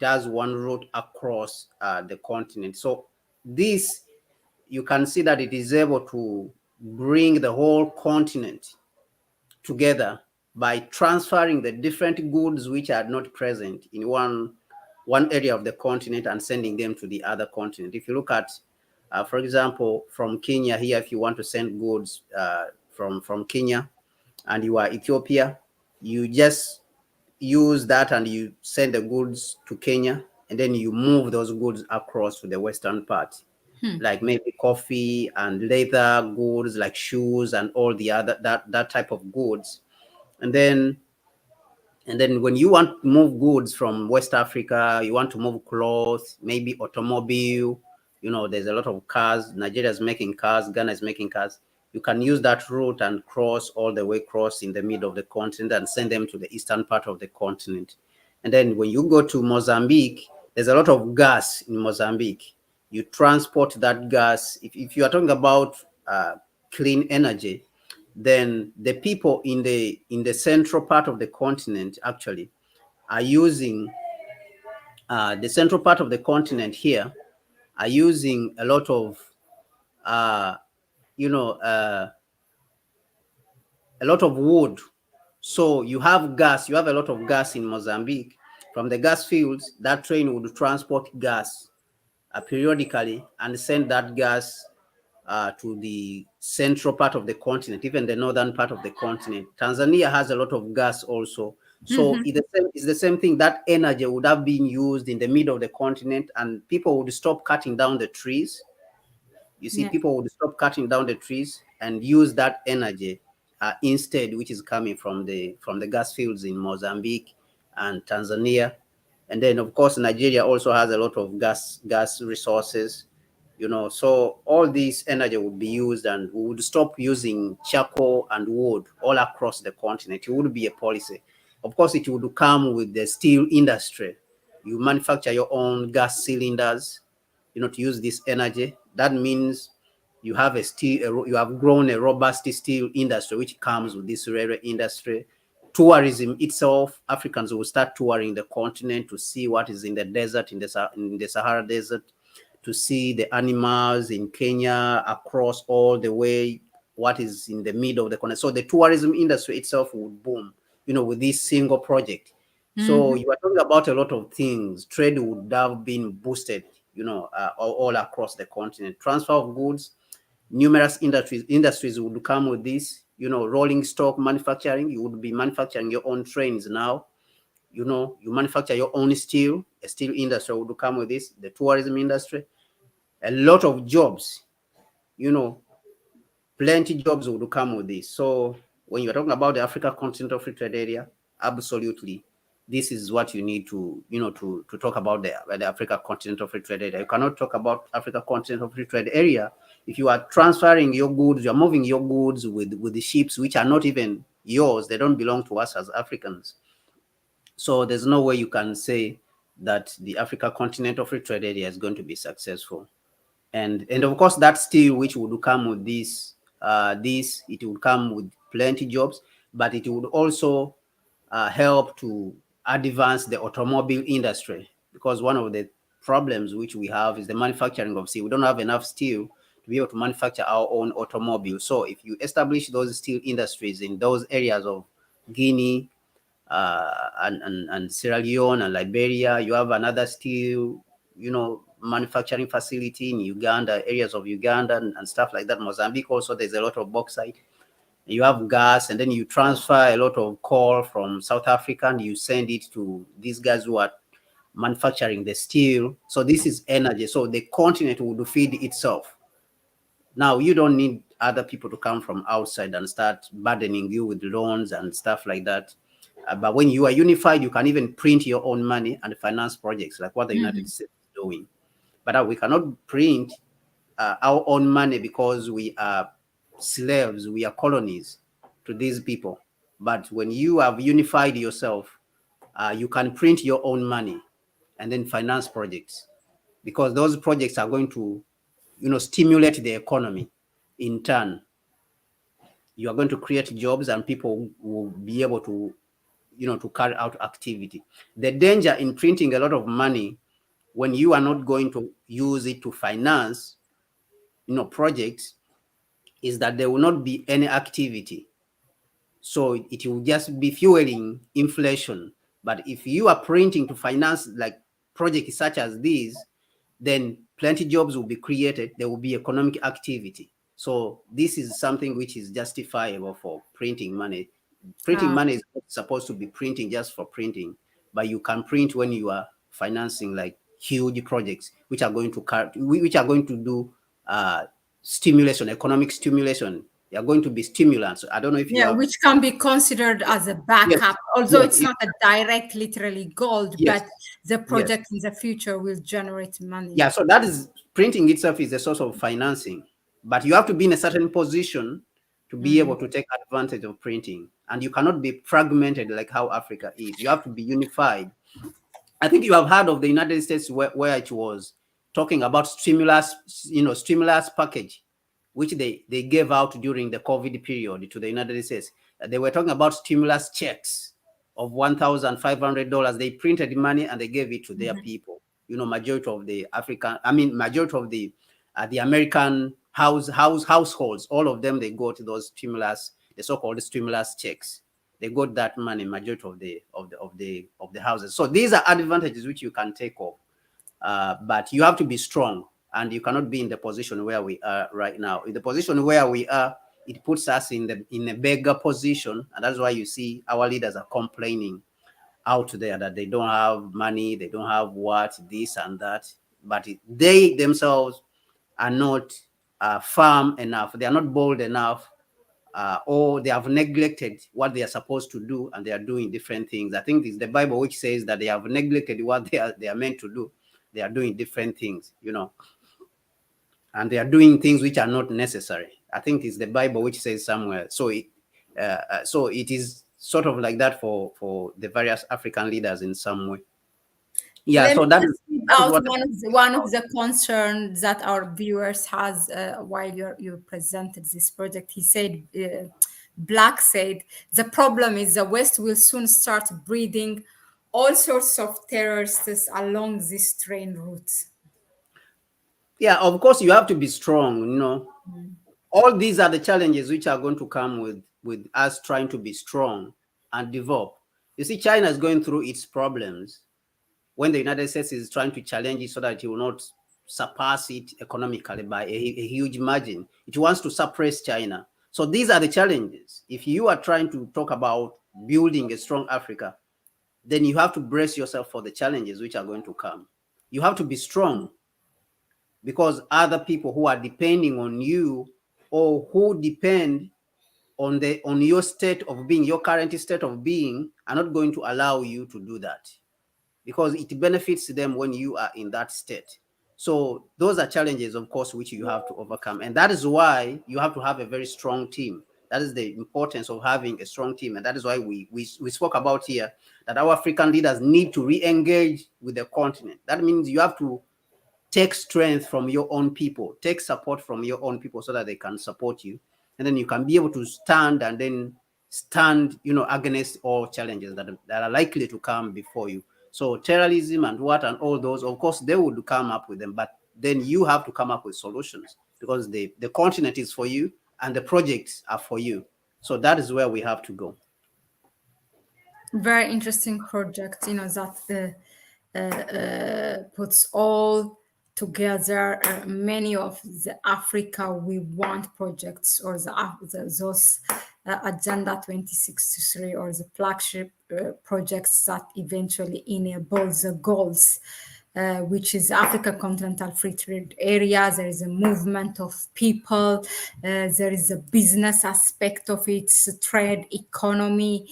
has one route across the continent. So this, you can see that it is able to bring the whole continent together by transferring the different goods which are not present in one area of the continent and sending them to the other continent. If you look at, for example, from Kenya here, if you want to send goods from Kenya and you are Ethiopia, you just use that and you send the goods to Kenya, and then you move those goods across to the western part, like maybe coffee and leather goods, like shoes and all the other that type of goods. And then when you want to move goods from West Africa, you want to move clothes, maybe automobile, there's a lot of cars. Nigeria is making cars, Ghana is making cars. You can use that route and cross all the way across in the middle of the continent and send them to the eastern part of the continent. And then when you go to Mozambique, there's a lot of gas in Mozambique. You transport that gas. If you are talking about clean energy, then the people in the central part of the continent actually are using the central part of the continent here are using a lot of uh, you know a lot of wood. So you have a lot of gas in Mozambique. From the gas fields, that train would transport gas periodically and send that gas to the central part of the continent, even the northern part of the continent. Tanzania has a lot of gas also. So it's the same thing. That energy would have been used in the middle of the continent, and people would stop cutting down the trees. You see, Yeah. people would stop cutting down the trees and use that energy instead, which is coming from the gas fields in Mozambique and Tanzania. And then, of course, Nigeria also has a lot of gas resources. So all this energy would be used, and we would stop using charcoal and wood all across the continent. It would be a policy. Of course, it would come with the steel industry. You manufacture your own gas cylinders, to use this energy. That means you have you have grown a robust steel industry, which comes with this railway industry. Tourism itself, Africans will start touring the continent to see what is in the desert, in the Sahara Desert, to see the animals in Kenya across all the way, what is in the middle of the continent. So the tourism industry itself would boom, with this single project. So you are talking about a lot of things. Trade would have been boosted, all across the continent. Transfer of goods, numerous industries would come with this. Rolling stock manufacturing. You would be manufacturing your own trains now. You manufacture your own steel. A steel industry would come with this. The tourism industry, a lot of jobs. Plenty jobs would come with this. So when you're talking about the Africa Continental Free Trade Area, absolutely, this is what you need to, to talk about the Africa Continental Free Trade Area. You cannot talk about Africa Continental Free Trade Area If you are transferring your goods, you are moving your goods with the ships which are not even yours, they don't belong to us as Africans. So there's no way you can say that the Africa Continental Free Trade Area is going to be successful. And of course that steel which would come with this, it would come with plenty jobs, but it would also help to advance the automobile industry, because one of the problems which we have is the manufacturing of steel. We don't have enough steel to be able to manufacture our own automobile. So if you establish those steel industries in those areas of Guinea, and Sierra Leone and Liberia, you have another steel, manufacturing facility in Uganda, areas of Uganda and stuff like that. Mozambique also, there's a lot of bauxite. You have gas, and then you transfer a lot of coal from South Africa and you send it to these guys who are manufacturing the steel. So this is energy. So the continent would feed itself. Now you don't need other people to come from outside and start burdening you with loans and stuff like that. But when you are unified, you can even print your own money and finance projects like what the United States is doing. But we cannot print our own money because we are slaves, we are colonies to these people. But when you have unified yourself, you can print your own money and then finance projects, because those projects are going to, stimulate the economy. In turn, you are going to create jobs and people will be able to, to carry out activity. The danger in printing a lot of money when you are not going to use it to finance, projects, is that there will not be any activity. So it will just be fueling inflation. But if you are printing to finance like projects such as these, then plenty jobs will be created. There will be economic activity. So this is something which is justifiable for printing money. Printing money is not supposed to be printing just for printing, but you can print when you are financing like huge projects which are going to do stimulation, economic stimulation. They are going to be stimulants. I don't know if you Yeah, have. which can be considered as a Yes, backup, although yes, it's not a direct, literally gold, yes, but the yes. project in the future will generate money. Yeah, so that is, printing itself is a source of financing, but you have to be in a certain position to be able to take advantage of printing, and you cannot be fragmented like how Africa is. You have to be unified. I think you have heard of the United States where it was talking about stimulus package, which they gave out during the COVID period to the United States. They were talking about stimulus checks of $1,500. They printed money and they gave it to their people. Majority of the majority of the American households, all of them, they got those stimulus, the so-called stimulus checks. They got that money, majority of the houses. So these are advantages which you can take off, but you have to be strong, and you cannot be in the position where we are right now. In the position where we are, it puts us in a beggar position, and that's why you see our leaders are complaining out there that they don't have money, they don't have this and that, but they themselves are not firm enough. They are not bold enough, or they have neglected what they are supposed to do, and they are doing different things. I think it's the Bible which says that they have neglected what they are meant to do. They are doing different things, and they are doing things which are not necessary. I think it's the Bible which says somewhere. So it is sort of like that for the various African leaders in some way. Yeah. Let So me that is, just read that is out what. one of the concerns that our viewers has while you presented this project. He said, Black said, the problem is the West will soon start breeding all sorts of terrorists along this train route. Yeah, of course you have to be strong. All these are the challenges which are going to come with us trying to be strong and develop. You see, China is going through its problems when the United States is trying to challenge it so that it will not surpass it economically by a huge margin. It wants to suppress China. So these are the challenges. If you are trying to talk about building a strong Africa, then you have to brace yourself for the challenges which are going to come. You have to be strong, because other people who are depending on you, or who depend on your state of being, your current state of being, are not going to allow you to do that, because it benefits them when you are in that state. So those are challenges, of course, which you have to overcome. And that is why you have to have a very strong team. That is the importance of having a strong team. And that is why we spoke about here that our African leaders need to re-engage with the continent. That means you have to take strength from your own people, take support from your own people so that they can support you. And then you can be able to stand against all challenges that are likely to come before you. So terrorism and all those, of course, they would come up with them, but then you have to come up with solutions because the continent is for you and the projects are for you. So that is where we have to go. Very interesting project, that puts all together many of the Africa we want projects, or those Agenda 2063, or the flagship projects that eventually enable the goals, which is Africa Continental Free Trade Area. There is a movement of people. There is a business aspect of it, trade economy,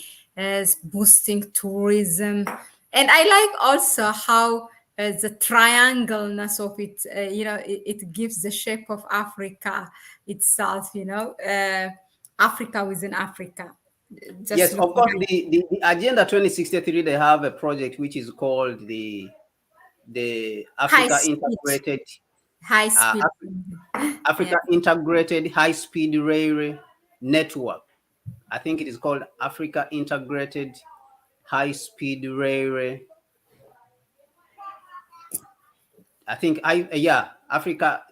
boosting tourism. And I like also how the triangleness of it, it gives the shape of Africa itself, Africa within Africa. Yes, Just of looking course, at the Agenda 2063, they have a project which is called the high Africa speed, Integrated high uh, speed. Yeah. Africa Integrated High Speed Railway Network. I think it is called Africa Integrated High Speed Railway. I think Africa,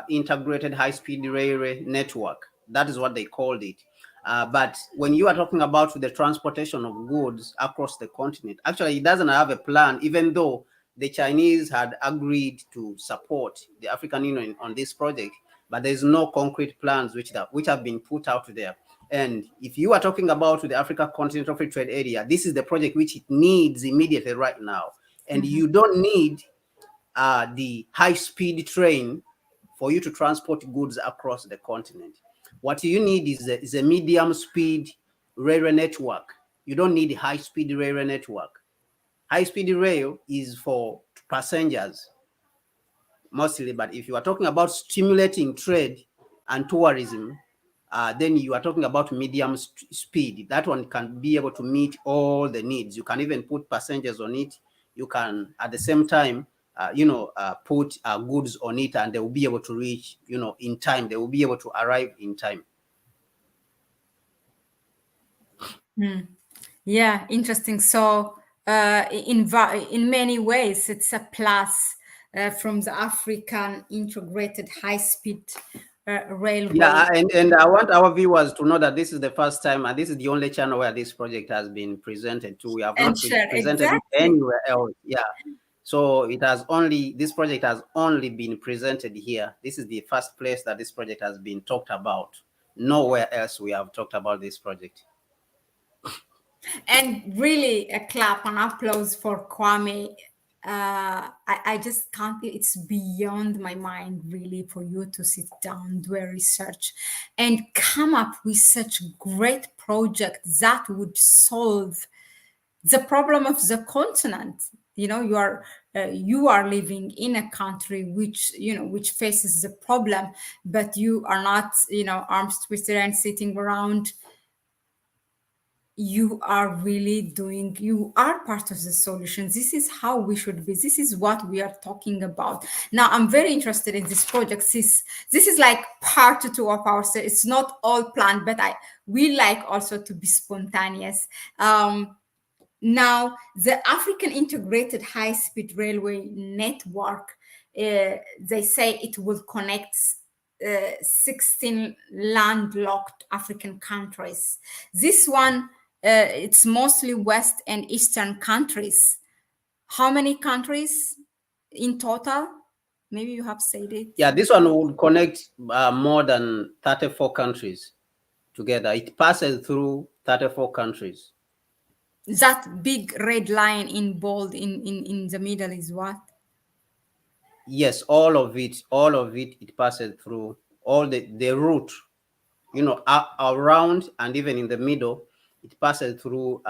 Integrated High Speed Railway Network. That is what they called it. But when you are talking about the transportation of goods across the continent, actually, it doesn't have a plan, even though the Chinese had agreed to support the African Union on this project, but there's no concrete plans which have been put out there. And if you are talking about the Africa Continental Free Trade Area, this is the project which it needs immediately right now. And you don't need the high-speed train for you to transport goods across the continent. What you need is a medium-speed railway network. You don't need a high-speed railway network. High-speed rail is for passengers mostly, but if you are talking about stimulating trade and tourism, then you are talking about medium speed. That one can be able to meet all the needs. You can even put passengers on it. You can, at the same time, put goods on it, and they will be able to reach, in time. They will be able to arrive in time. Yeah, interesting. So, in many ways, it's a plus from the African integrated high-speed railway. Yeah, and I want our viewers to know that this is the first time, and this is the only channel where this project has been presented to. We have And not share presented it exactly. anywhere else. Yeah. So this project has only been presented here. This is the first place that this project has been talked about. Nowhere else we have talked about this project. And really, a clap and applause for Kwame. I just can't, it's beyond my mind, really, for you to sit down, do a research, and come up with such great project that would solve the problem of the continent. You are living in a country which faces the problem, but you are not arms twisted and sitting around. You are part of the solution. This is how we should be. This is what we are talking about now. I'm very interested in this project. This is like part two of our it's not all planned, but we like also to be spontaneous. Now, the African Integrated High Speed Railway Network, they say it will connect 16 landlocked African countries. This one, it's mostly West and Eastern countries. How many countries in total? Maybe you have said it. Yeah, this one would connect more than 34 countries together. It passes through 34 countries. That big red line in bold in the middle is what? Yes, all of it, it passes through all the route, around and even in the middle, it passes through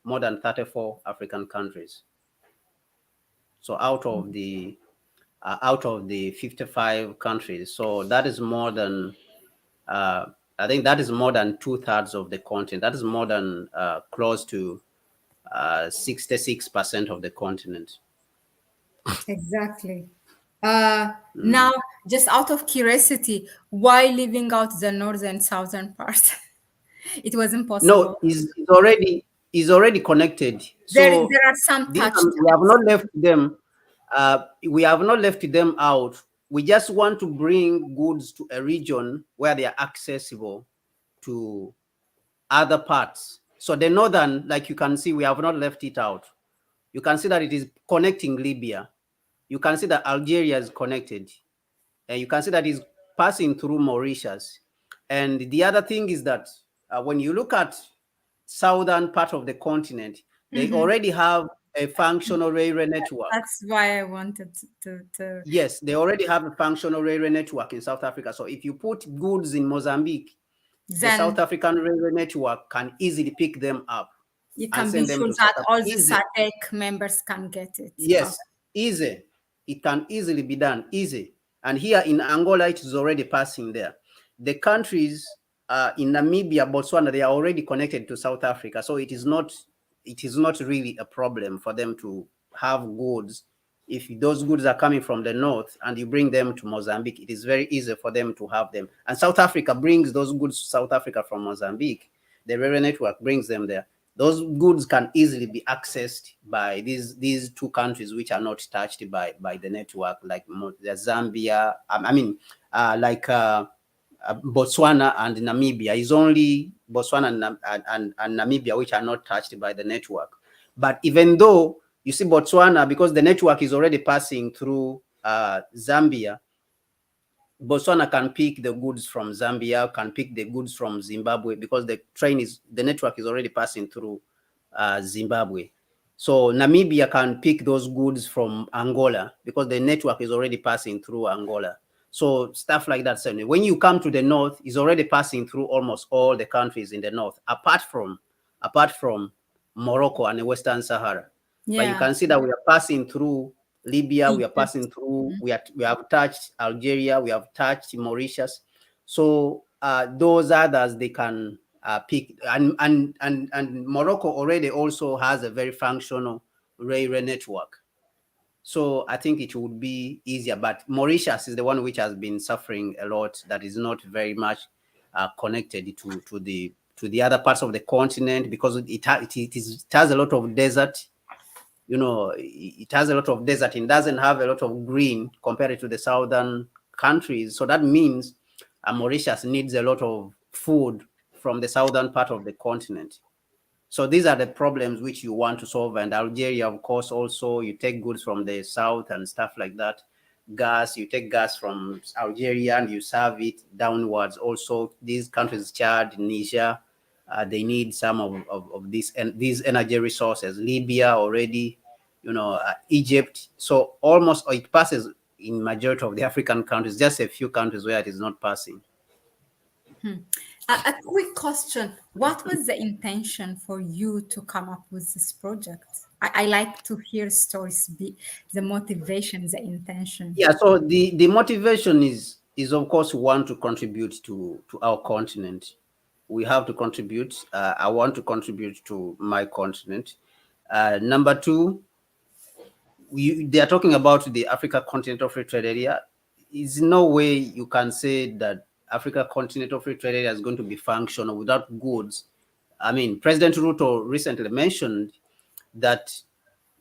more than 34 African countries. So out of the out of the 55 countries. So that is more than, I think that is more than 2/3 of the continent. That is more than close to 66% of the continent. Exactly. Mm. Now, just out of curiosity, why leaving out the northern southern part? It was No, impossible. is already connected. So There are some these touch we have points. not left them. We have not left them out. We just want to bring goods to a region where they are accessible to other parts. So the northern, like you can see, we have not left it out. You can see that it is connecting Libya. You can see that Algeria is connected. And you can see that it's passing through Mauritius. And the other thing is that when you look at southern part of the continent, they Mhm. already have a functional railway network. That's why I wanted to Yes, they already have a functional railway network in South Africa. So if you put goods in Mozambique, the South then African railway network can easily pick them up you and can be send them sure to South that Africa. all the Easy. SADC members can get it. Okay. Yes, easy. It can easily be done, easy. And here in Angola, it is already passing there. The countries in Namibia, Botswana, they are already connected to South Africa, so it is not really a problem for them to have goods. If those goods are coming from the north and you bring them to Mozambique, it is very easy for them to have them. And South Africa brings those goods to South Africa from Mozambique. The railway network brings them there. Those goods can easily be accessed by these two countries which are not touched by the network, like Zambia. Botswana and Namibia. Is only Botswana and Namibia which are not touched by the network. But even though you see Botswana, because the network is already passing through Zambia, Botswana can pick the goods from Zambia, can pick the goods from Zimbabwe, because the network is already passing through Zimbabwe. So Namibia can pick those goods from Angola because the network is already passing through Angola. So stuff like that. So when you come to the north, it's already passing through almost all the countries in the north, apart from Morocco and the Western Sahara. But you Yeah. can see that we are passing through Libya, we are Egypt. passing through, we have touched Algeria, we have touched Mauritius. So those others they can pick, and Morocco already also has a very functional railway network. So I think it would be easier. But Mauritius is the one which has been suffering a lot. That is not very much connected to the other parts of the continent, because it has a lot of desert. It has a lot of desert and doesn't have a lot of green compared to the southern countries. So that means Mauritius needs a lot of food from the southern part of the continent. So these are the problems which you want to solve. And Algeria, of course, also you take goods from the south and stuff like that. Gas, you take gas from Algeria and you serve it downwards. Also, these countries, Chad, Niger, they need some of these energy resources. Libya already, Egypt. So almost it passes in majority of the African countries. Just a few countries where it is not passing. A quick question. What was the intention for you to come up with this project? I like to hear stories, the motivation, the intention. Yeah, so the motivation is of course we want to contribute to our continent. We have to contribute. I want to contribute to my continent. Number two, they are talking about the Africa Continental Free Trade Area. Is no way you can say that Africa Continental Free Trade Area is going to be functional without goods. I mean, President Ruto recently mentioned that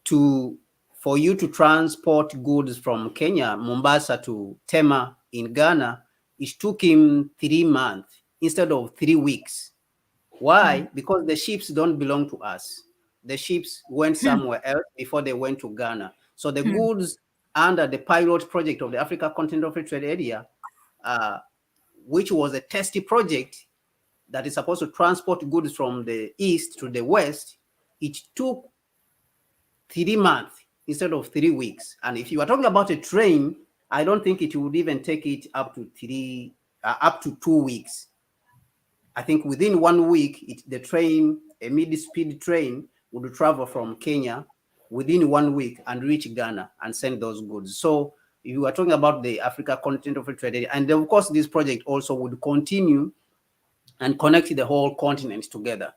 to for you to transport goods from Kenya, Mombasa to Tema in Ghana, it took him 3 months instead of 3 weeks. Why? Because the ships don't belong to us. The ships went somewhere else before they went to Ghana. So the goods under the pilot project of the Africa Continental Free Trade Area, uh, which was a testy project that is supposed to transport goods from the east to the west, it took 3 months instead of 3 weeks. And if you are talking about a train, I don't think it would even take it up to 2 weeks. I think within 1 week, the train, a mid-speed train, would travel from Kenya within 1 week and reach Ghana and send those goods. So You are talking about the Africa Continental Free Trade Area, and of course, this project also would continue and connect the whole continent together.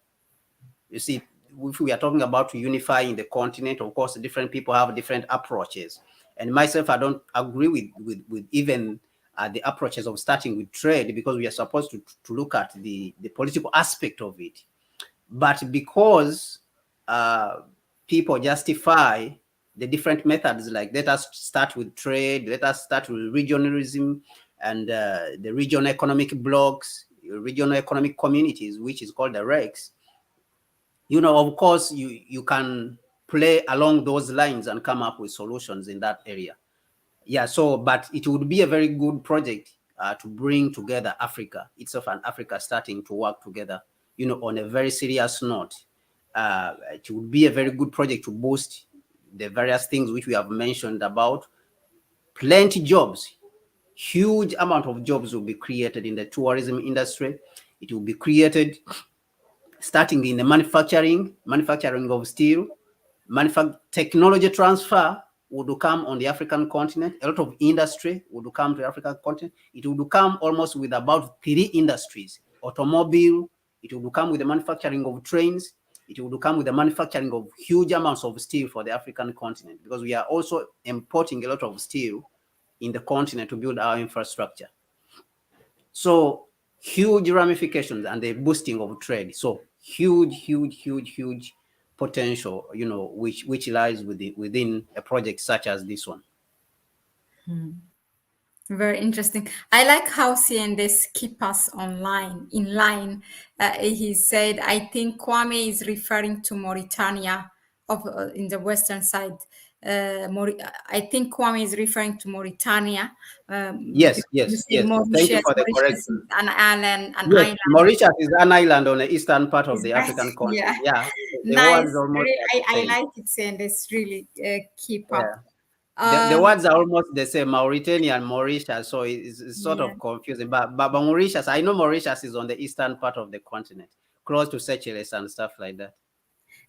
You see, if we are talking about unifying the continent, of course, different people have different approaches. And myself, I don't agree with even the approaches of starting with trade, because we are supposed to look at the political aspect of it. But because people justify the different methods, like let us start with trade, let us start with regionalism, and the regional economic blocks, regional economic communities, which is called the REX, of course, you can play along those lines and come up with solutions in that area. Yeah, so, but it would be a very good project to bring together Africa itself and Africa starting to work together, on a very serious note. It would be a very good project to boost the various things which we have mentioned about. Plenty jobs, huge amount of jobs will be created in the tourism industry. It will be created starting in the manufacturing of steel, technology transfer would come on the African continent. A lot of industry would come to the African continent. It would come almost with about 3 industries: automobile, it would come with the manufacturing of trains, it would come with the manufacturing of huge amounts of steel for the African continent, because we are also importing a lot of steel in the continent to build our infrastructure. So huge ramifications and the boosting of trade. So huge potential, which lies within a project such as this one. Very interesting. I like how CNDs keep us in line. He said, I think Kwame is referring to Mauritania in the western side. I think Kwame is referring to Mauritania. Yes, You yes, say yes. Thank you for the Mauritius is correction. an Yes, island. Mauritius is an island on the eastern part of Is the that African yeah? continent. Yeah, the word is Nice. almost Really, the I same. like it, CNDs. Really keep Yeah. up. The Um, words are almost the same, Mauritania and Mauritius, so it's sort yeah. of confusing. But Mauritius, I know Mauritius is on the eastern part of the continent, close to Seychelles and stuff like that.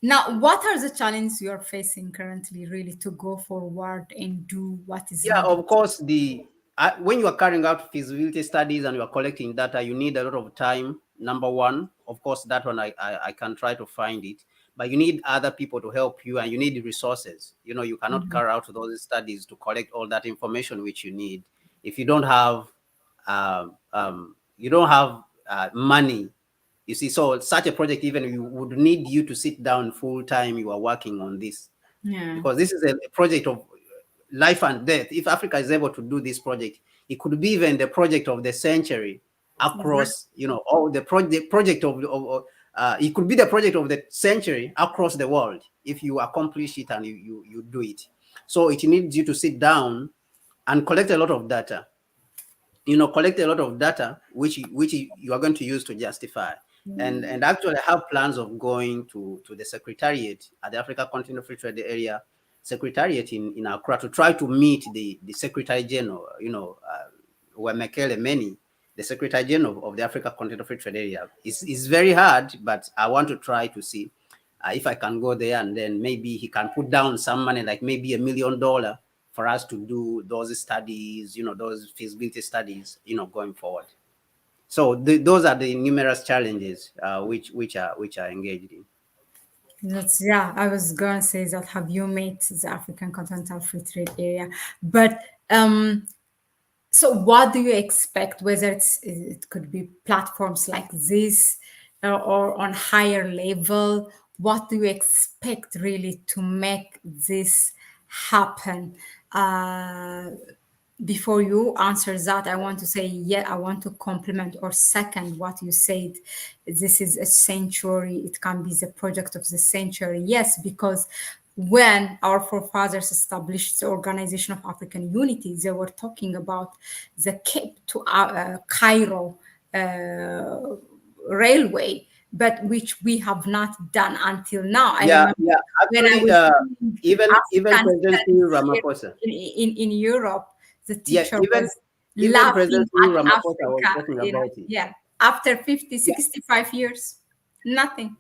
Now, what are the challenges you are facing currently, really, to go forward and do what is Yeah, needed? of course, when you are carrying out feasibility studies and you are collecting data, you need a lot of time. Number one, of course, that one I can try to find it, but you need other people to help you, and you need resources. You cannot Mhm. carry out those studies to collect all that information which you need if you don't have money. You see, so such a project, even you would need you to sit down full time. You are working on this, Yeah. because this is a project of life and death. If Africa is able to do this project, it could be even the project of the century Exactly. across, all the project it could be the project of the century across the world if you accomplish it and you do it. So it needs you to sit down and collect a lot of data, collect a lot of data which you are going to use to justify, and actually have plans of going to the secretariat at the Africa Continental Free Trade Area secretariat in Accra to try to meet the Secretary General, Wemekele Meni, the Secretary General of the Africa Continental Free Trade Area. It's very hard, but I want to try to see if I can go there, and then maybe he can put down some money, like maybe $1 million, for us to do those studies, those feasibility studies, going forward. So those are the numerous challenges which are engaged in. That's yeah. I was gonna say that. Have you met the African Continental Free Trade Area? But so, what do you expect? Whether it could be platforms like this or on higher level, what do you expect really to make this happen? Before you answer that, I want to say, yeah, I want to compliment or second what you said. This is a century, it can be the project of the century. Yes, because when our forefathers established the Organization of African Unity, they were talking about the Cape to Cairo railway, but which we have not done until now. I Yeah, remember yeah. when I Actually, was doing even African President studies Cyril here Ramaphosa. in Europe, the Yeah, teacher even was even laughing President Cyril at Ramaphosa was Africa, talking about it. yeah, after 50, Yeah, 65 years, nothing.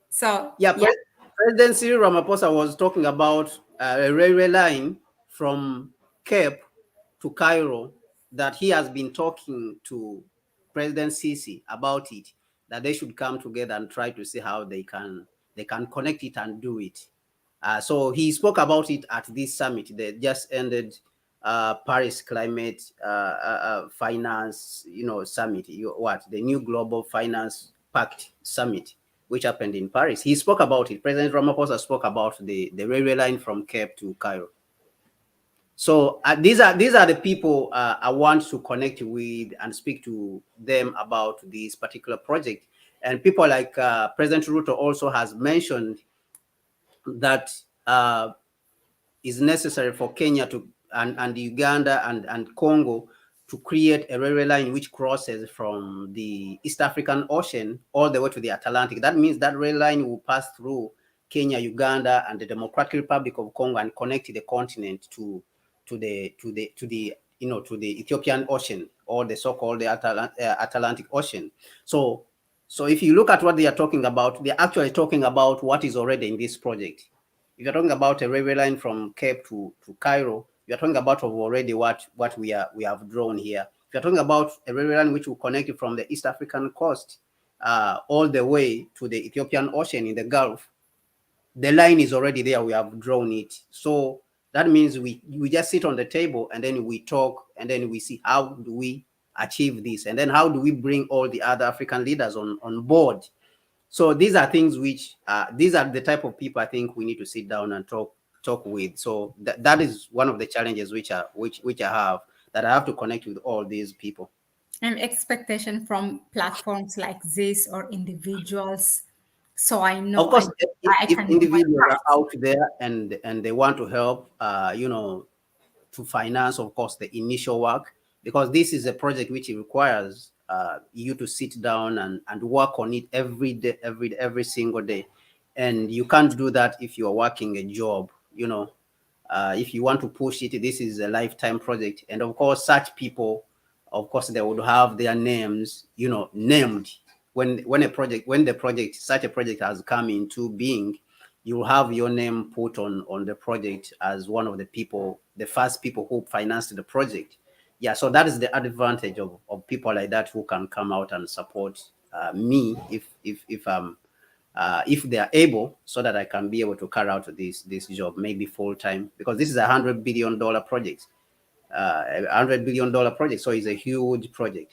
So, yeah. yeah, President Cyril Ramaphosa was talking about a railway line from Cape to Cairo, that he has been talking to President Sisi about it, that they should come together and try to see how they can connect it and do it. So he spoke about it at this summit. They just ended Paris Climate Finance, summit. The new Global Finance Pact Summit, which happened in Paris. He spoke about it. President Ramaphosa spoke about the railway line from Cape to Cairo. So these are the people I want to connect with and speak to them about this particular project. And people like President Ruto also has mentioned that is necessary for Kenya and Uganda and Congo to create a railway line which crosses from the East African Ocean all the way to the Atlantic. That means that rail line will pass through Kenya, Uganda, and the Democratic Republic of Congo and connect the continent to the Ethiopian Ocean, or the so-called Atlantic Ocean. So if you look at what they are talking about, they're actually talking about what is already in this project. If you're talking about a railway line from Cape to Cairo, you're talking about already what we have drawn here. If you're talking about a railway line which will connect it from the East African coast all the way to the Ethiopian Ocean in the Gulf, the line is already there. We have drawn it. So that means we just sit on the table and then we talk and then we see how do we achieve this, and then how do we bring all the other African leaders on board. So these are things which these are the type of people I think we need to sit down and talk with. So that is one of the challenges which I have, that I have to connect with all these people. And expectation from platforms like this or individuals. So I know Of course, I if can do my individuals part. are out there and they want to help, to finance, of course, the initial work, because this is a project which requires you to sit down and work on it every day, every single day, and you can't do that if you are working a job. If you want to push it, this is a lifetime project, and of course, such people, of course, they would have their names, named when such a project has come into being. You have your name put on the project as one of the people, the first people who financed the project. Yeah, so that is the advantage of people like that who can come out and support me if they are able, so that I can be able to carry out this job, maybe full time, because this is $100 billion project, $100 billion project. So it's a huge project.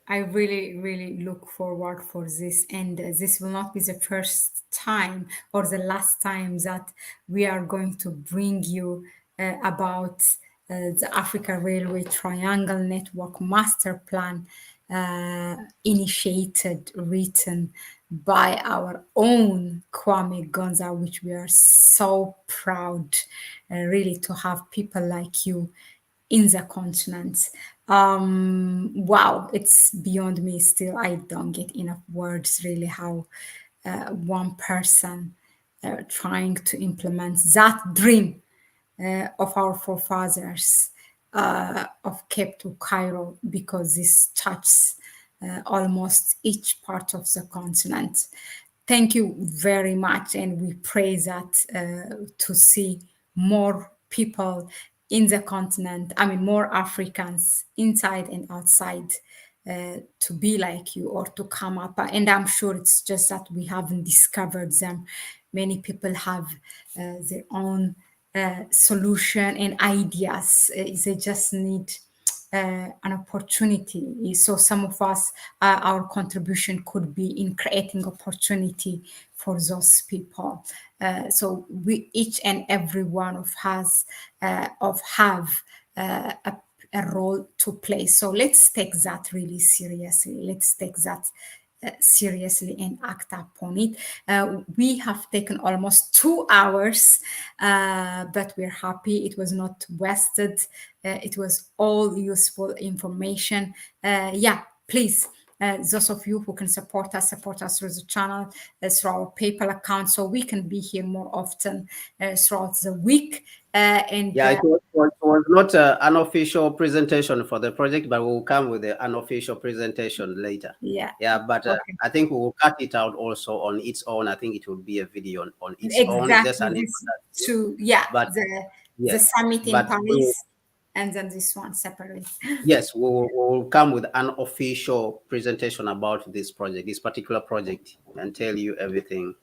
I really, really look forward for this, and this will not be the first time or the last time that we are going to bring you about the Africa Railway Triangle Network Master Plan, initiated, written by our own Kwame Gonza, which we are so proud, really, to have people like you in the continent. Wow, it's beyond me still. I don't get enough words, really, how one person trying to implement that dream of our forefathers of Cape to Cairo, because this touches almost each part of the continent. Thank you very much, and we pray that to see more people in the continent, I mean, more Africans inside and outside, to be like you or to come up. And I'm sure it's just that we haven't discovered them. Many people have their own solution and ideas. They just need an opportunity. So some of us, our contribution could be in creating opportunity for those people. So we each and every one of us of have a role to play. So let's take that really seriously. Let's take that seriously and act upon it. We have taken almost 2 hours, but we're happy it was not wasted. It was all useful information. Yeah, please those of you who can support us through the channel, through our PayPal account, so we can be here more often throughout the week. Yeah, it was not an unofficial presentation for the project, but we'll come with the unofficial presentation later. Yeah. Yeah, but Okay. I think we will cut it out also on its own. I think it will be a video on its own, just Exactly. an This introduction. two, yeah, But the yes, summit in but Paris, and then this one separately. yes, we'll come with an official presentation about this project, this particular project, and tell you everything,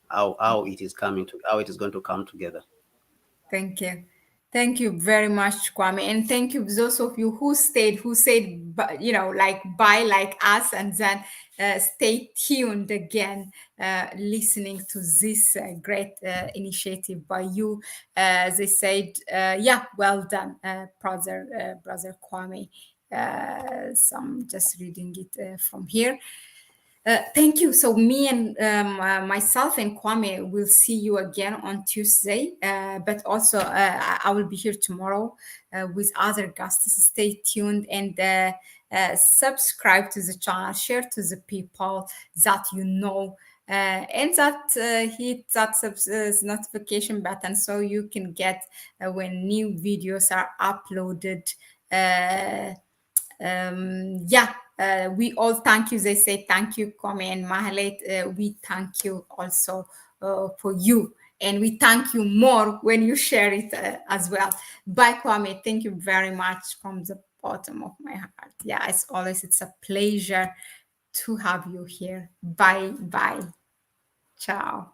how it is coming to, how it is going to come together. Thank you. Thank you very much, Kwame. And thank you, those of you who stayed, who said, like bye, like us, and then stay tuned again, listening to this great initiative by you. They said, yeah, well done, brother Kwame. So I'm just reading it from here. Thank you. So me and myself and Kwame will see you again on Tuesday, but also I will be here tomorrow with other guests. Stay tuned and subscribe to the channel, share to the people that you know, and that hit that notification button so you can get when new videos are uploaded. Yeah, we all thank you. They say thank you, Kwame and Mahlet. We thank you also for you. And we thank you more when you share it as well. Bye, Kwame. Thank you very much from the bottom of my heart. Yeah, as always, it's a pleasure to have you here. Bye, bye. Ciao.